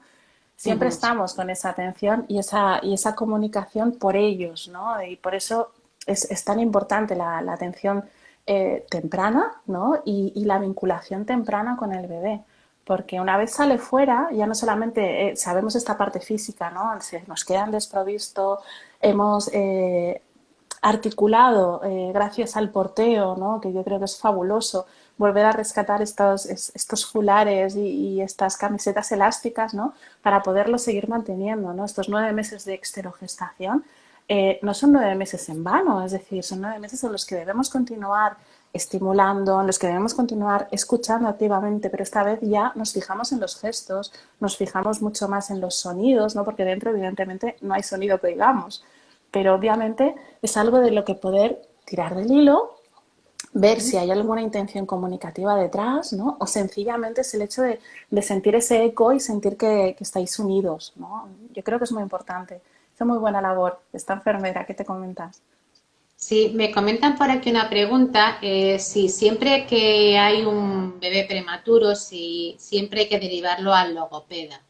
Siempre Ujú. estamos con esa atención y esa comunicación por ellos, ¿no? Y por eso es tan importante la atención temprana, ¿no? Y la vinculación temprana con el bebé. Porque una vez sale fuera, ya no solamente sabemos esta parte física, ¿no? Se nos quedan desprovisto, hemos articulado gracias al porteo, ¿no? Que yo creo que es fabuloso, volver a rescatar estos fulares y estas camisetas elásticas, ¿no? Para poderlo seguir manteniendo, ¿no? Estos 9 meses de exterogestación no son 9 meses en vano, es decir, son 9 meses en los que debemos continuar estimulando, en los que debemos continuar escuchando activamente, pero esta vez ya nos fijamos en los gestos, nos fijamos mucho más en los sonidos, ¿no? Porque dentro evidentemente no hay sonido que digamos, pero obviamente es algo de lo que poder tirar del hilo, ver si hay alguna intención comunicativa detrás, ¿no? O sencillamente es el hecho de sentir ese eco y sentir que estáis unidos, ¿no? Yo creo que es muy importante. Hizo muy buena labor esta enfermera. ¿Qué te comentas? Sí, me comentan por aquí una pregunta, si siempre que hay un bebé prematuro, si siempre hay que derivarlo al logopeda.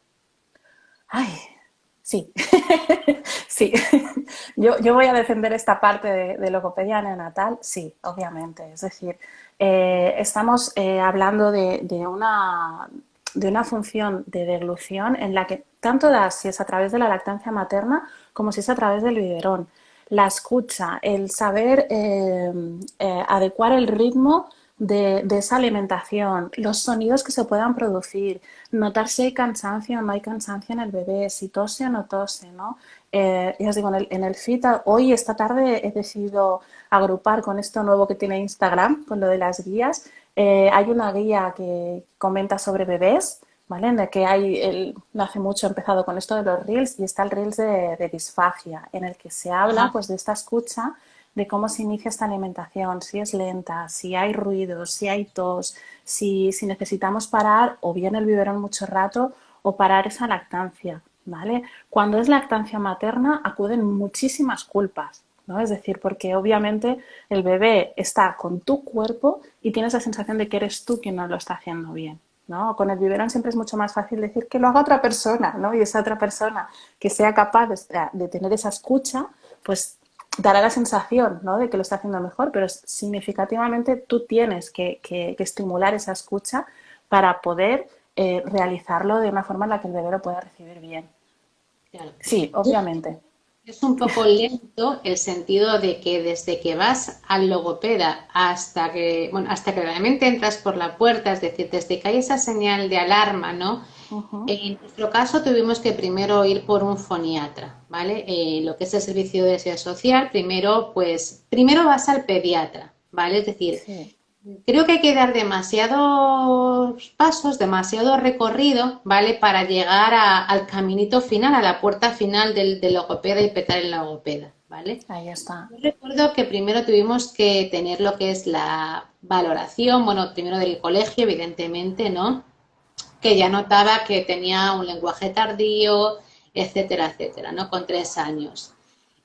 Ay, sí, sí. Yo voy a defender esta parte de logopedia neonatal, sí, obviamente. Es decir, estamos hablando de una función de deglución en la que tanto da si es a través de la lactancia materna como si es a través del biberón. La escucha, el saber adecuar el ritmo de esa alimentación, los sonidos que se puedan producir, notar si hay cansancio o no hay cansancio en el bebé, si tose o no tose, ¿no? Ya os digo, en el FIT, hoy, esta tarde, he decidido agrupar con esto nuevo que tiene Instagram, con lo de las guías. Hay una guía que comenta sobre bebés, ¿vale? En el que no hace mucho he empezado con esto de los reels y está el reels de disfagia, en el que se habla Ajá. pues de esta escucha de cómo se inicia esta alimentación, si es lenta, si hay ruidos, si hay tos, si necesitamos parar o bien el biberón mucho rato o parar esa lactancia, ¿vale? Cuando es lactancia materna acuden muchísimas culpas, ¿no? Es decir, porque obviamente el bebé está con tu cuerpo y tienes la sensación de que eres tú quien no lo está haciendo bien, ¿no? Con el biberón siempre es mucho más fácil decir que lo haga otra persona, ¿no? Y esa otra persona que sea capaz de tener esa escucha, pues dará la sensación, ¿no? De que lo está haciendo mejor, pero significativamente tú tienes que estimular esa escucha para poder realizarlo de una forma en la que el bebé lo pueda recibir bien. Claro. Sí, obviamente. Es un poco lento el sentido de que desde que vas al logopeda hasta que, bueno, hasta que realmente entras por la puerta, es decir, desde que hay esa señal de alarma, ¿no? Uh-huh. En nuestro caso tuvimos que primero ir por un foniatra, ¿vale? Lo que es el servicio de seguridad social, primero, pues, primero vas al pediatra, ¿vale? Es decir, Sí, creo que hay que dar demasiados pasos, demasiado recorrido, ¿vale? Para llegar al caminito final, a la puerta final del logopeda y petar el logopeda, ¿vale? ahí está. Yo recuerdo que primero tuvimos que tener lo que es la valoración, bueno, primero del colegio, evidentemente, ¿no? Que ya notaba que tenía un lenguaje tardío, etcétera, etcétera, ¿no? Con 3 años.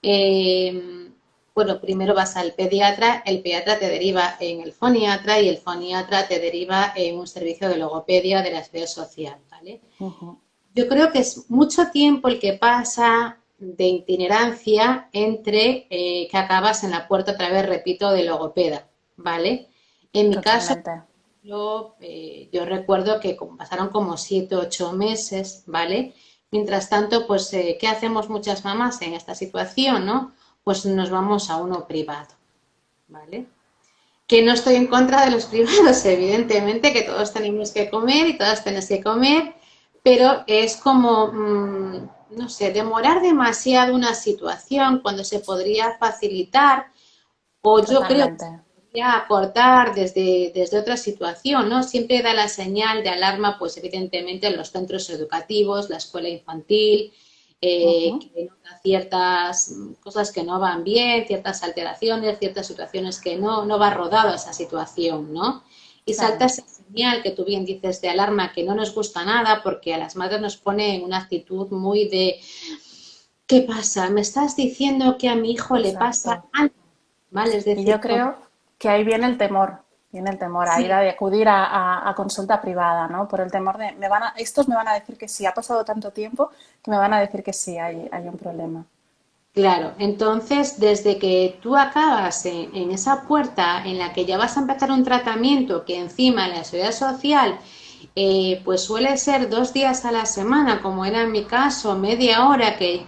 Eh, bueno, primero vas al pediatra, el pediatra te deriva en el foniatra y el foniatra te deriva en un servicio de logopedia de la seguridad social, ¿vale? Uh-huh. Yo creo que es mucho tiempo el que pasa de itinerancia entre que acabas en la puerta otra vez, repito, de logopeda, ¿vale? En mi caso, Totalmente. yo recuerdo que pasaron como 7, 8 meses, ¿vale? Mientras tanto, pues, ¿qué hacemos muchas mamás en esta situación, no? Pues nos vamos a uno privado, ¿vale? Que no estoy en contra de los privados, evidentemente, que todos tenemos que comer y todas tenés que comer, pero es como, no sé, demorar demasiado una situación cuando se podría facilitar o yo creo que Totalmente. se podría acortar desde otra situación, ¿no? Siempre da la señal de alarma, pues evidentemente en los centros educativos, la escuela infantil, Uh-huh. que nota ciertas cosas que no van bien, ciertas alteraciones, ciertas situaciones que no va rodado esa situación, ¿no? Y Claro. saltas genial, que tú bien dices de alarma, que no nos gusta nada porque a las madres nos pone en una actitud muy de ¿qué pasa? ¿Me estás diciendo que a mi hijo le pasa Exacto. algo? ¿Vale? Es Y yo decir, como, creo que ahí viene el temor a ir sí, a acudir a consulta privada, ¿no? Por el temor de, estos me van a decir que sí, ha pasado tanto tiempo que me van a decir que sí, hay un problema. claro. Entonces, desde que tú acabas en esa puerta en la que ya vas a empezar un tratamiento que encima en la seguridad social pues suele ser 2 días a la semana, como era en mi caso, media hora, que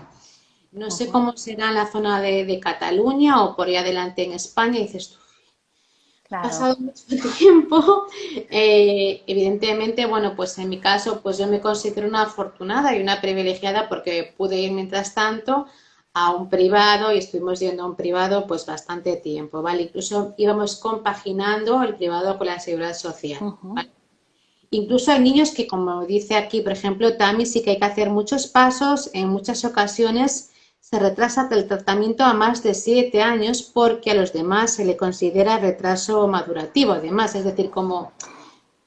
no sé Ujú. cómo será en la zona de Cataluña o por ahí adelante en España, y dices tú, ha Claro, pasado mucho tiempo. Evidentemente, bueno, pues en mi caso, pues yo me considero una afortunada y una privilegiada porque pude ir mientras tanto a un privado y estuvimos yendo a un privado pues bastante tiempo, ¿vale? Incluso íbamos compaginando el privado con la seguridad social, ujú, ¿vale? Incluso hay niños que, como dice aquí, por ejemplo, Tami, sí que hay que hacer muchos pasos. En muchas ocasiones se retrasa el tratamiento a más de 7 años porque a los demás se le considera retraso madurativo. Además, es decir, como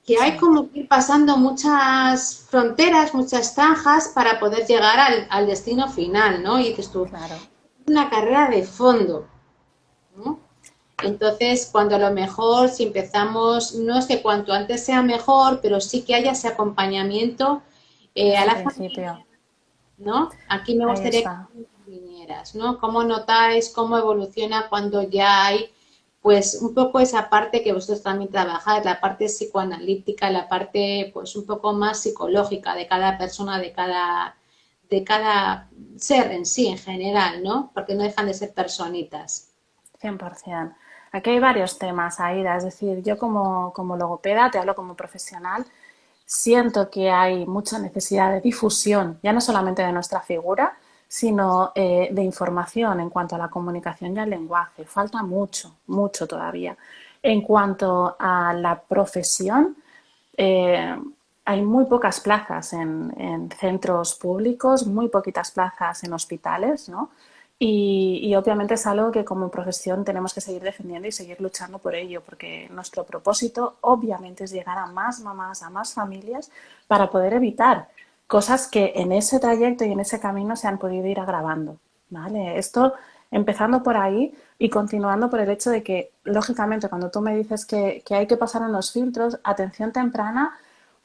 que hay sí, como que ir pasando muchas fronteras, muchas zanjas para poder llegar al destino final, ¿no? Y dices tú, claro. una carrera de fondo, ¿no? Entonces, cuando a lo mejor, si empezamos, no es que cuanto antes sea mejor, pero sí que haya ese acompañamiento a Desde el la familia, principio, ¿no? Aquí me ahí gustaría que está. vinieras, ¿no? ¿Cómo notáis cómo evoluciona cuando ya hay, pues, un poco esa parte que vosotros también trabajáis, la parte psicoanalítica, la parte, pues, un poco más psicológica de cada persona, de cada ser en sí, en general, ¿no? Porque no dejan de ser personitas. 100%. Aquí hay varios temas, Aida. Es decir, yo como logopeda, te hablo como profesional, siento que hay mucha necesidad de difusión, ya no solamente de nuestra figura, sino de información en cuanto a la comunicación y al lenguaje. Falta mucho, mucho todavía. En cuanto a la profesión, eh, hay muy pocas plazas en centros públicos, muy poquitas plazas en hospitales, ¿no? Y obviamente es algo que como profesión tenemos que seguir defendiendo y seguir luchando por ello, porque nuestro propósito obviamente es llegar a más mamás, a más familias, para poder evitar cosas que en ese trayecto y en ese camino se han podido ir agravando, ¿vale? Esto empezando por ahí y continuando por el hecho de que, lógicamente, cuando tú me dices que hay que pasar unos filtros, atención temprana,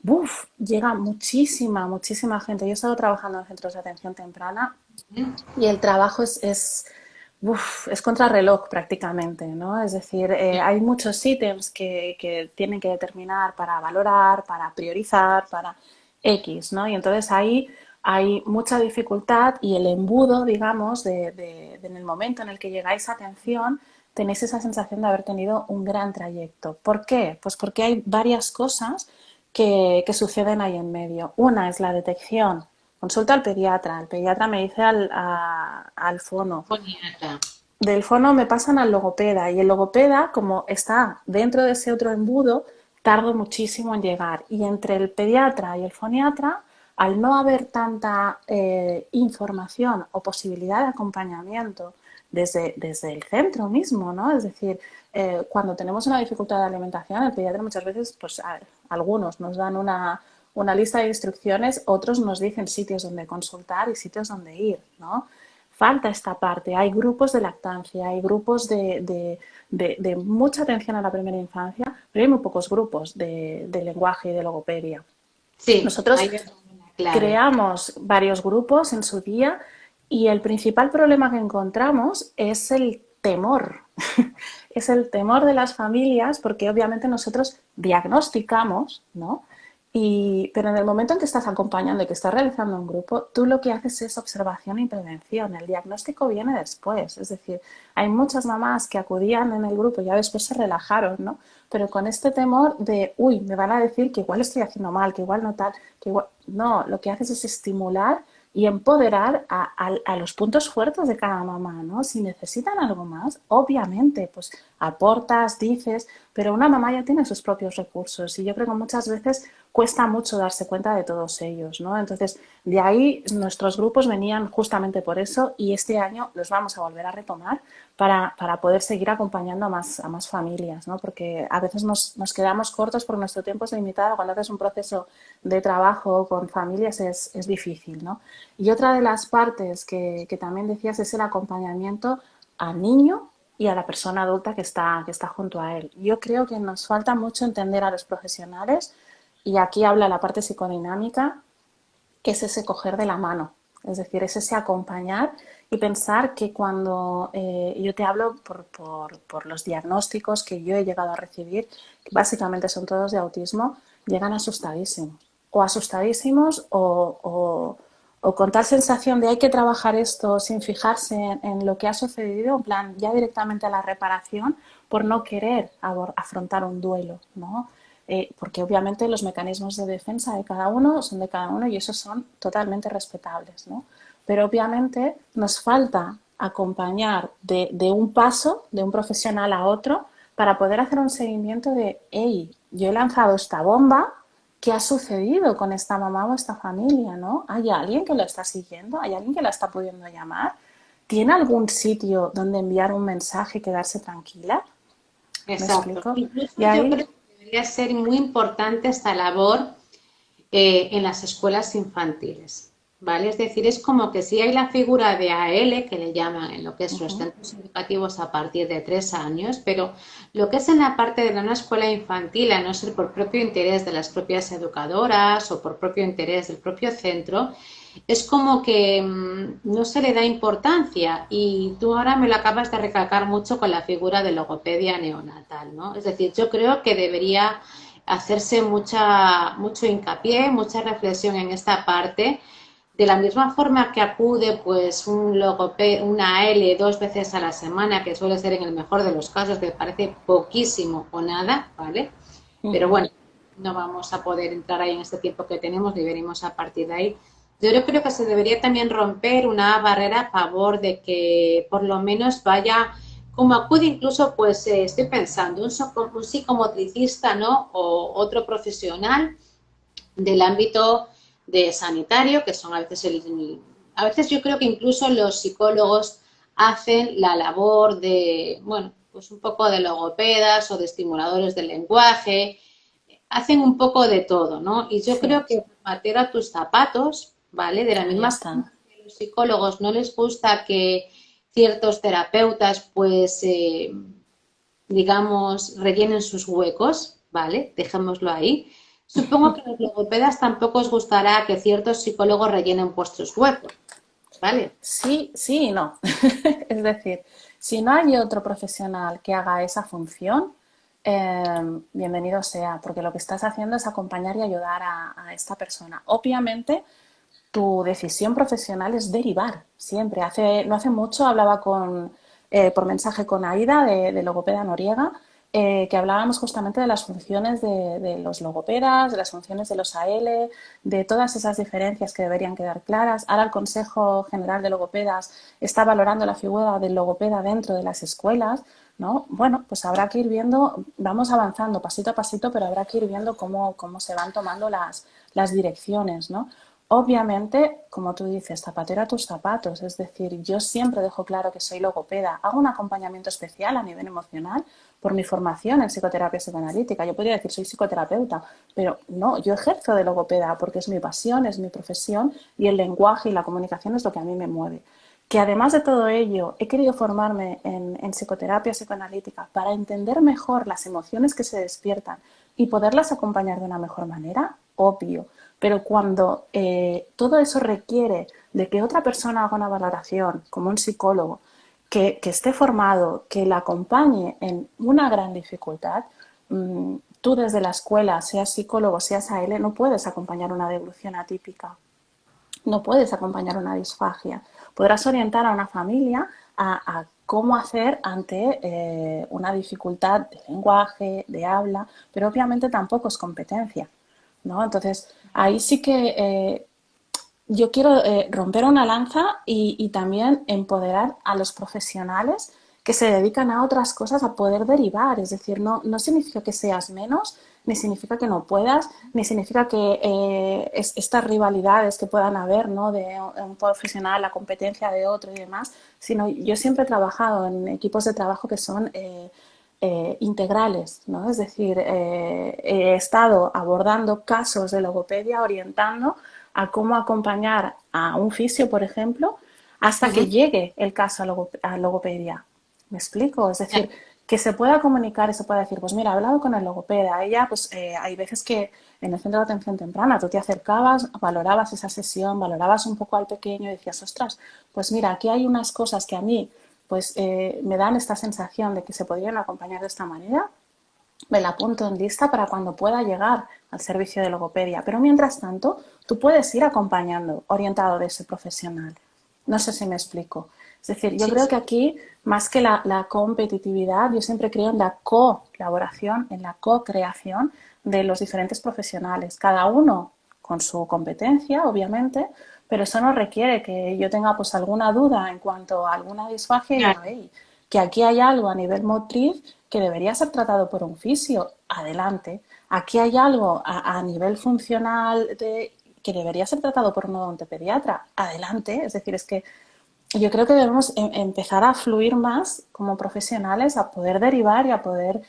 ¡buf! Llega muchísima, muchísima gente. Yo he estado trabajando en centros de atención temprana y el trabajo es contrarreloj prácticamente, ¿no? Es decir, hay muchos ítems que tienen que determinar para valorar, para priorizar, para X, ¿no? Y entonces ahí hay mucha dificultad y el embudo, digamos, en el momento en el que llegáis a atención, tenéis esa sensación de haber tenido un gran trayecto. ¿Por qué? Pues porque hay varias cosas que suceden ahí en medio. Una es la detección. Consulta al pediatra. El pediatra me dice al fono. Boniata. Del fono me pasan al logopeda y el logopeda, como está dentro de ese otro embudo, tarda muchísimo en llegar. Y entre el pediatra y el foniatra, al no haber tanta información o posibilidad de acompañamiento desde el centro mismo, ¿no? Es decir, cuando tenemos una dificultad de alimentación, el pediatra muchas veces, pues algunos nos dan una lista de instrucciones, otros nos dicen sitios donde consultar y sitios donde ir, ¿no? Falta esta parte. Hay grupos de lactancia, hay grupos de mucha atención a la primera infancia, pero hay muy pocos grupos de lenguaje y de logopedia. Sí, Nosotros ahí es una clave. creamos varios grupos en su día y el principal problema que encontramos es el temor. Es el temor de las familias porque obviamente nosotros diagnosticamos, ¿no? Pero en el momento en que estás acompañando y que estás realizando un grupo, tú lo que haces es observación y prevención. El diagnóstico viene después. Es decir, hay muchas mamás que acudían en el grupo y ya después se relajaron, ¿no? Pero con este temor de, uy, me van a decir que igual estoy haciendo mal, que igual no tal, que igual... No, lo que haces es estimular y empoderar a los puntos fuertes de cada mamá, ¿no? Si necesitan algo más, obviamente, pues aportas, dices, pero una mamá ya tiene sus propios recursos y yo creo que muchas veces cuesta mucho darse cuenta de todos ellos, ¿no? Entonces, de ahí nuestros grupos venían justamente por eso y este año los vamos a volver a retomar para poder seguir acompañando a más familias, ¿no? Porque a veces nos quedamos cortos porque nuestro tiempo es limitado. Cuando haces un proceso de trabajo con familias es difícil, ¿no? Y otra de las partes que también decías es el acompañamiento al niño y a la persona adulta que está junto a él. Yo creo que nos falta mucho entender a los profesionales y aquí habla la parte psicodinámica, que es ese coger de la mano, es decir, es ese acompañar y pensar que cuando yo te hablo por los diagnósticos que yo he llegado a recibir, que básicamente son todos de autismo, llegan asustadísimos o con tal sensación de hay que trabajar esto sin fijarse en lo que ha sucedido, en plan ya directamente a la reparación por no querer afrontar un duelo, ¿no? Porque obviamente los mecanismos de defensa de cada uno son de cada uno y esos son totalmente respetables, ¿no? Pero obviamente nos falta acompañar de un paso, de un profesional a otro, para poder hacer un seguimiento de, hey, yo he lanzado esta bomba, ¿qué ha sucedido con esta mamá o esta familia, ¿no? ¿Hay alguien que lo está siguiendo? ¿Hay alguien que la está pudiendo llamar? ¿Tiene algún sitio donde enviar un mensaje y quedarse tranquila? ¿Me Exacto. explico? Incluso Y yo ahí, creo que debería ser muy importante esta labor en las escuelas infantiles, ¿vale? Es decir, es como que si hay la figura de AL, que le llaman en lo que es los centros educativos a partir de 3 años, pero lo que es en la parte de una escuela infantil, a no ser por propio interés de las propias educadoras o por propio interés del propio centro, es como que no se le da importancia y tú ahora me lo acabas de recalcar mucho con la figura de logopedia neonatal, ¿no? Es decir, yo creo que debería hacerse mucho hincapié, mucha reflexión en esta parte. De la misma forma que acude pues una L 2 veces a la semana, que suele ser en el mejor de los casos, que parece poquísimo o nada, ¿vale? Pero bueno, no vamos a poder entrar ahí en este tiempo que tenemos, deberíamos a partir de ahí. Yo creo que se debería también romper una barrera a favor de que por lo menos vaya, como acude incluso, pues estoy pensando, un psicomotricista, ¿no? O otro profesional del ámbito de sanitario, que son a veces yo creo que incluso los psicólogos hacen la labor de, bueno, pues un poco de logopedas o de estimuladores del lenguaje, hacen un poco de todo, ¿no? Y yo sí, creo que zapatero a tus zapatos, ¿vale? De la ahí misma forma están. que a los psicólogos no les gusta que ciertos terapeutas, pues, digamos, rellenen sus huecos, ¿vale? Dejémoslo ahí. Supongo que a los logopedas tampoco os gustará que ciertos psicólogos rellenen vuestros huecos, ¿vale? Sí, sí y no. Es decir, si no hay otro profesional que haga esa función, bienvenido sea, porque lo que estás haciendo es acompañar y ayudar a esta persona. Obviamente, tu decisión profesional es derivar, siempre. No hace mucho hablaba por mensaje con Aida de Logopeda Noriega, que hablábamos justamente de las funciones de los logopedas, de las funciones de los AL, de todas esas diferencias que deberían quedar claras. Ahora el Consejo General de Logopedas está valorando la figura del logopeda dentro de las escuelas, ¿no? Bueno, pues habrá que ir viendo, vamos avanzando pasito a pasito, pero habrá que ir viendo cómo se van tomando las direcciones, ¿no? Obviamente, como tú dices, zapatero a tus zapatos, es decir, yo siempre dejo claro que soy logopeda, hago un acompañamiento especial a nivel emocional por mi formación en psicoterapia psicoanalítica. Yo podría decir soy psicoterapeuta, pero no, yo ejerzo de logopeda porque es mi pasión, es mi profesión y el lenguaje y la comunicación es lo que a mí me mueve. Que además de todo ello, he querido formarme en psicoterapia psicoanalítica para entender mejor las emociones que se despiertan y poderlas acompañar de una mejor manera, obvio. Pero cuando todo eso requiere de que otra persona haga una valoración, como un psicólogo, que esté formado, que la acompañe en una gran dificultad, tú desde la escuela, seas psicólogo, seas AL, no puedes acompañar una devolución atípica, no puedes acompañar una disfagia. Podrás orientar a una familia a cómo hacer ante una dificultad de lenguaje, de habla, pero obviamente tampoco es competencia, ¿no? Entonces, ahí sí que yo quiero romper una lanza y también empoderar a los profesionales que se dedican a otras cosas a poder derivar. Es decir, no significa que seas menos, ni significa que no puedas, ni significa que estas rivalidades que puedan haber, ¿no? De un profesional, la competencia de otro y demás, sino yo siempre he trabajado en equipos de trabajo que son integrales, ¿no? Es decir, he estado abordando casos de logopedia, orientando a cómo acompañar a un fisio, por ejemplo, hasta que Ujú. llegue el caso a logopedia. ¿Me explico? Es Ya. decir, que se pueda comunicar y se pueda decir, pues mira, he hablado con el logopeda, ella, pues hay veces que en el centro de atención temprana tú te acercabas, valorabas esa sesión, valorabas un poco al pequeño y decías, ostras, pues mira, aquí hay unas cosas que a mí pues me dan esta sensación de que se podrían acompañar de esta manera, me la apunto en lista para cuando pueda llegar al servicio de logopedia. Pero mientras tanto, tú puedes ir acompañando, orientado de ese profesional. No sé si me explico. Es decir, yo Sí, creo sí. que aquí, más que la competitividad, yo siempre creo en la colaboración, en la co-creación de los diferentes profesionales, cada uno con su competencia, obviamente, pero eso no requiere que yo tenga pues alguna duda en cuanto a alguna disfagia y diga, Claro. hey, que aquí hay algo a nivel motriz que debería ser tratado por un fisio, adelante. Aquí hay algo a nivel funcional que debería ser tratado por un odontopediatra, adelante. Es decir, es que yo creo que debemos empezar a fluir más como profesionales, a poder derivar y a poder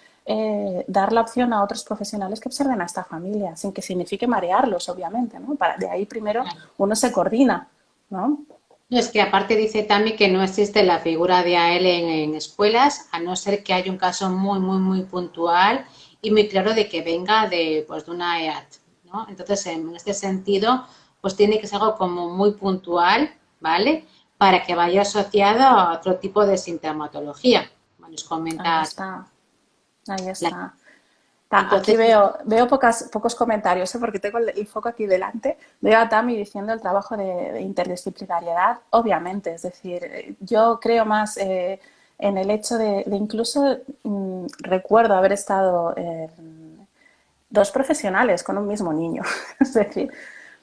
dar la opción a otros profesionales que observen a esta familia, sin que signifique marearlos, obviamente, ¿no? De ahí primero Claro. uno se coordina, ¿no? No, es que aparte dice Tami que no existe la figura de AL en escuelas, a no ser que haya un caso muy, muy, muy puntual y muy claro de que venga de, pues, de una EAT, ¿no? Entonces, en este sentido, pues tiene que ser algo como muy puntual, ¿vale? Para que vaya asociado a otro tipo de sintomatología. Bueno, nos Ahí comenta está, ahí la... está. Aquí Entonces, veo pocos comentarios, ¿eh? Porque tengo el foco aquí delante. Veo a Tami diciendo el trabajo de interdisciplinariedad, obviamente. Es decir, yo creo más en el hecho de incluso recuerdo haber estado dos profesionales con un mismo niño. Es decir,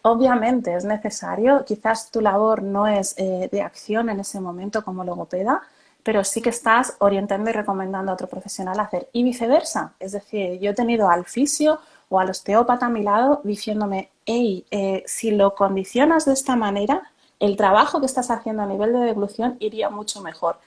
obviamente es necesario, quizás tu labor no es de acción en ese momento como logopeda, pero sí que estás orientando y recomendando a otro profesional a hacer. Y viceversa. Es decir, yo he tenido al fisio o al osteópata a mi lado diciéndome, hey, si lo condicionas de esta manera, el trabajo que estás haciendo a nivel de deglución iría mucho mejor.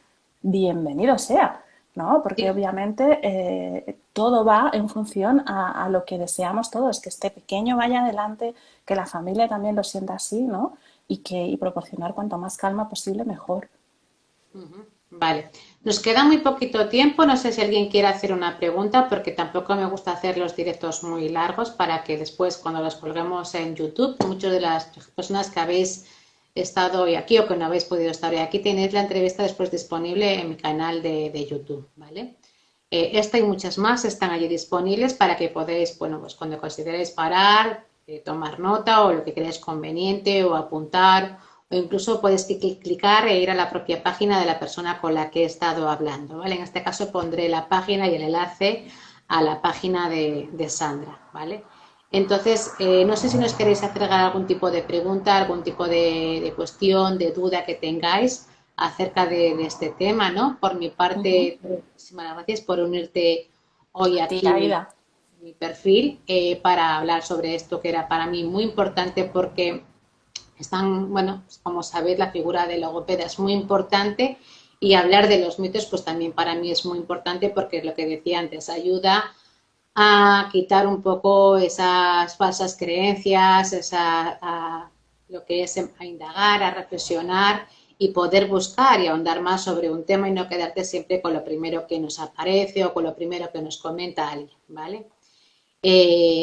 Bienvenido sea, ¿no? Porque sí, obviamente todo va en función a lo que deseamos todos, que este pequeño vaya adelante, que la familia también lo sienta así, ¿no? Y proporcionar cuanto más calma posible, mejor. ujú, vale. Nos queda muy poquito tiempo. No sé si alguien quiere hacer una pregunta, porque tampoco me gusta hacer los directos muy largos para que después, cuando los colguemos en YouTube, muchas de las personas que habéis estado hoy aquí o que no habéis podido estar hoy aquí, tenéis la entrevista después disponible en mi canal de YouTube, ¿vale? Esta y muchas más están allí disponibles para que podáis, bueno, pues cuando consideréis parar, tomar nota o lo que creáis conveniente o apuntar o incluso podéis clicar e ir a la propia página de la persona con la que he estado hablando, ¿vale? En este caso pondré la página y el enlace a la página de Sandra, ¿vale? Entonces, no sé si nos queréis hacer algún tipo de pregunta, algún tipo de cuestión, de duda que tengáis acerca de este tema, ¿no? Por mi Uh -huh. parte, muchísimas gracias por unirte hoy A ti, aquí Aida. en mi perfil para hablar sobre esto que era para mí muy importante porque están, bueno, como sabéis, la figura del logopeda es muy importante y hablar de los mitos, pues también para mí es muy importante porque lo que decía antes, ayuda a quitar un poco esas falsas creencias, lo que es a indagar, a reflexionar y poder buscar y ahondar más sobre un tema y no quedarte siempre con lo primero que nos aparece o con lo primero que nos comenta alguien, ¿vale?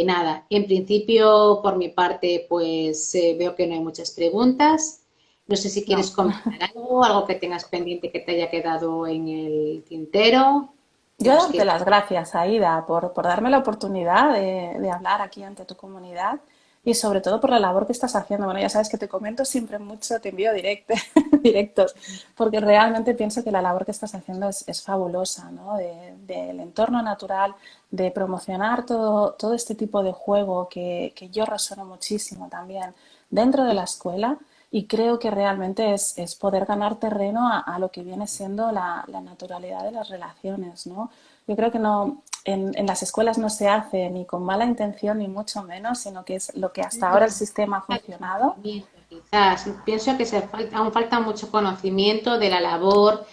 Nada, en principio, por mi parte, pues veo que no hay muchas preguntas. No sé si quieres No. comentar algo, algo que tengas pendiente que te haya quedado en el tintero. Yo Nos darte queda. las gracias, Aida, por darme la oportunidad de hablar aquí ante tu comunidad y sobre todo por la labor que estás haciendo. Bueno, ya sabes que te comento siempre mucho, te envío directos, porque realmente pienso que la labor que estás haciendo es fabulosa, ¿no? Del entorno natural, de promocionar todo este tipo de juego que yo resueno muchísimo también dentro de la escuela y creo que realmente es poder ganar terreno a lo que viene siendo la naturalidad de las relaciones, ¿no? Yo creo que no, en las escuelas no se hace ni con mala intención ni mucho menos, sino que es lo que hasta ahora el sistema ha funcionado. Conocimiento, quizás. Pienso que aún falta mucho conocimiento de la labor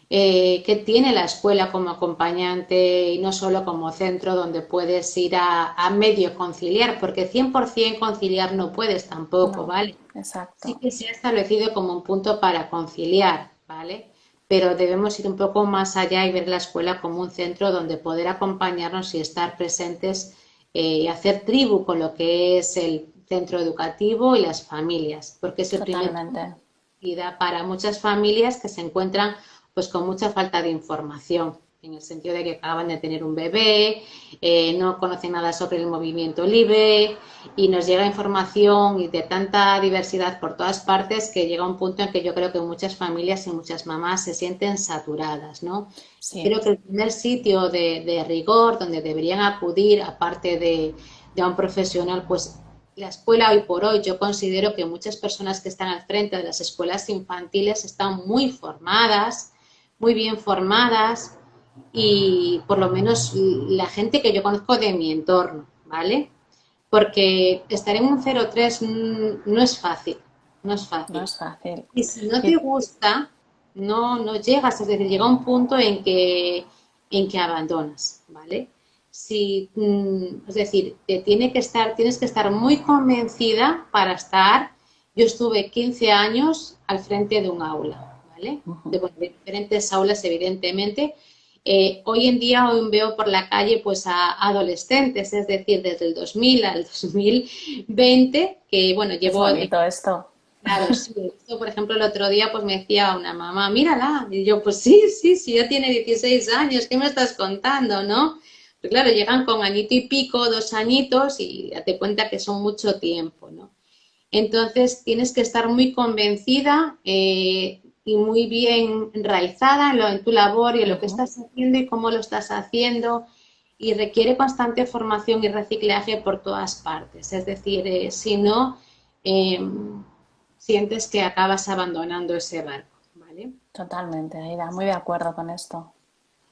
que tiene la escuela como acompañante y no solo como centro donde puedes ir a medio conciliar, porque 100% conciliar no puedes tampoco, No, ¿vale? Sí exacto, que se ha establecido como un punto para conciliar, ¿vale? Pero debemos ir un poco más allá y ver la escuela como un centro donde poder acompañarnos y estar presentes y hacer tribu con lo que es el centro educativo y las familias, porque es el primer punto totalmente. de partida para muchas familias que se encuentran pues con mucha falta de información, en el sentido de que acaban de tener un bebé, no conocen nada sobre el movimiento libre y nos llega información y de tanta diversidad por todas partes que llega un punto en que yo creo que muchas familias y muchas mamás se sienten saturadas, ¿no? Y Sí, creo que el primer sitio de rigor donde deberían acudir, aparte de a un profesional, pues la escuela hoy por hoy, yo considero que muchas personas que están al frente de las escuelas infantiles están muy formadas, muy bien formadas y por lo menos la gente que yo conozco de mi entorno, ¿vale? Porque estar en un 03 no es fácil, no es no fácil. es fácil. Y si no te Y gusta, no llegas, es decir, llega un punto en que abandonas, ¿vale? Si, es decir, tienes que estar muy convencida para estar. Yo estuve 15 años al frente de un aula, ¿vale? ujú, De diferentes aulas, evidentemente. Hoy en día aún veo por la calle pues a adolescentes, es decir, desde el 2000 al 2020, que bueno, es llevo bonito esto. claro, sí. Esto, por ejemplo, el otro día pues me decía una mamá, mírala. Y yo, pues sí, sí, sí, ya tiene 16 años, ¿qué me estás contando, no? Pero claro, llegan con añito y pico, 2 añitos y date cuenta que son mucho tiempo, ¿no? Entonces tienes que estar muy convencida y muy bien enraizada en tu labor y en lo que Ujú. estás haciendo y cómo lo estás haciendo y requiere constante formación y reciclaje por todas partes. Es decir, si no, eh, sientes que acabas abandonando ese barco, ¿vale? Totalmente, Aida, muy de acuerdo con esto,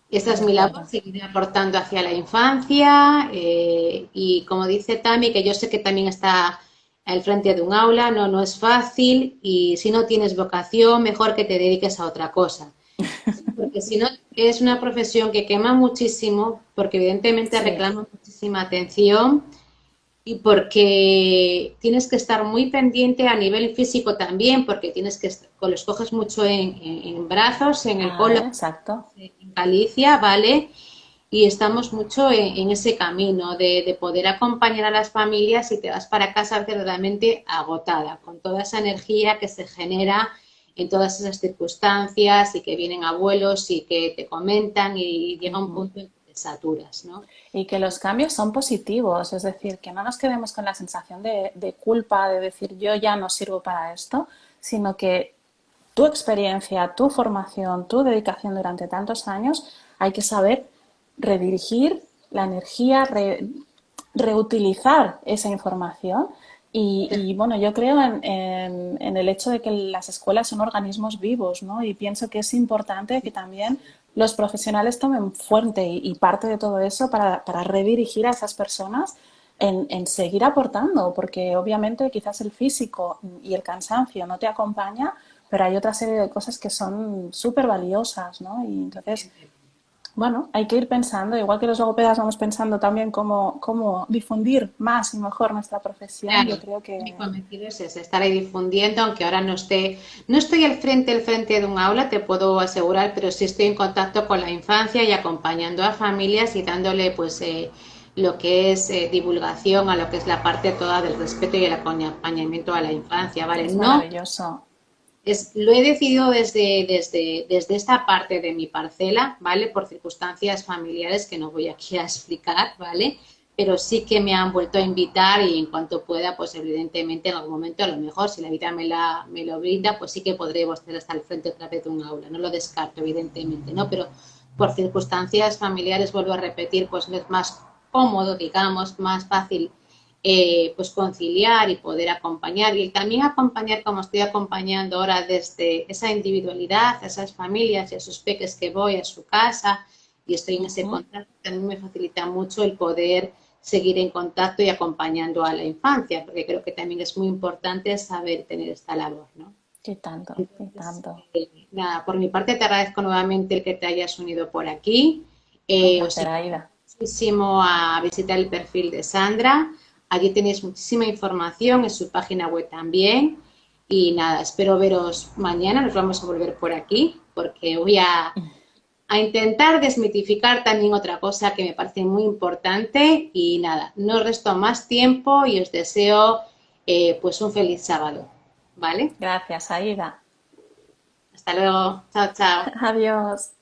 Y esta muy es de mi labor, acuerdo. seguir aportando hacia la infancia y como dice Tami, que yo sé que también está al frente de un aula, no es fácil y si no tienes vocación, mejor que te dediques a otra cosa. Porque si no, es una profesión que quema muchísimo, porque evidentemente Sí, reclama muchísima atención y porque tienes que estar muy pendiente a nivel físico también, porque tienes que los coges mucho en brazos, en el colo, exacto. en Galicia, ¿vale? Y estamos mucho en ese camino de poder acompañar a las familias y te vas para casa verdaderamente agotada, con toda esa energía que se genera en todas esas circunstancias y que vienen abuelos y que te comentan y llega un Ujú. punto en que te saturas, ¿no? Y que los cambios son positivos, es decir, que no nos quedemos con la sensación de culpa, de decir yo ya no sirvo para esto, sino que tu experiencia, tu formación, tu dedicación durante tantos años, hay que saber redirigir la energía, reutilizar esa información. Bueno, yo creo en el hecho de que las escuelas son organismos vivos, ¿no? Y pienso que es importante que también los profesionales tomen fuerte y parte de todo eso para redirigir a esas personas en seguir aportando, porque obviamente quizás el físico y el cansancio no te acompaña, pero hay otra serie de cosas que son súper valiosas, ¿no? Y entonces, bueno, hay que ir pensando, igual que los logopedas vamos pensando también cómo difundir más y mejor nuestra profesión, yo Claro, creo mi que cometido es ese, estar ahí difundiendo, aunque ahora no estoy al frente de un aula, te puedo asegurar, pero sí estoy en contacto con la infancia y acompañando a familias y dándole pues lo que es divulgación a lo que es la parte toda del respeto y el acompañamiento a la infancia, ¿vale? es No maravilloso. lo he decidido desde esta parte de mi parcela, ¿vale? Por circunstancias familiares que no voy aquí a explicar, ¿vale? Pero sí que me han vuelto a invitar y en cuanto pueda, pues evidentemente en algún momento, a lo mejor, si la vida me lo brinda, pues sí que podré estar hasta el frente otra vez de un aula. No lo descarto, evidentemente, ¿no? Pero por circunstancias familiares, vuelvo a repetir, pues me es más cómodo, digamos, más fácil pues conciliar y poder acompañar y también acompañar como estoy acompañando ahora desde esa individualidad a esas familias y a esos peques que voy a su casa y estoy en ese Ujú. contacto, también me facilita mucho el poder seguir en contacto y acompañando a la infancia, porque creo que también es muy importante saber tener esta labor, ¿no? Y tanto, y Entonces, tanto. nada, por mi parte te agradezco nuevamente el que te hayas unido por aquí. Un Os placer, invito Aida. muchísimo a visitar el perfil de Sandra. Allí tenéis muchísima información en su página web también. Y nada, espero veros mañana. Nos vamos a volver por aquí porque voy a intentar desmitificar también otra cosa que me parece muy importante. Y nada, no os resto más tiempo y os deseo pues un feliz sábado. ¿Vale? Gracias, Aida. Hasta luego. Chao, chao. Adiós.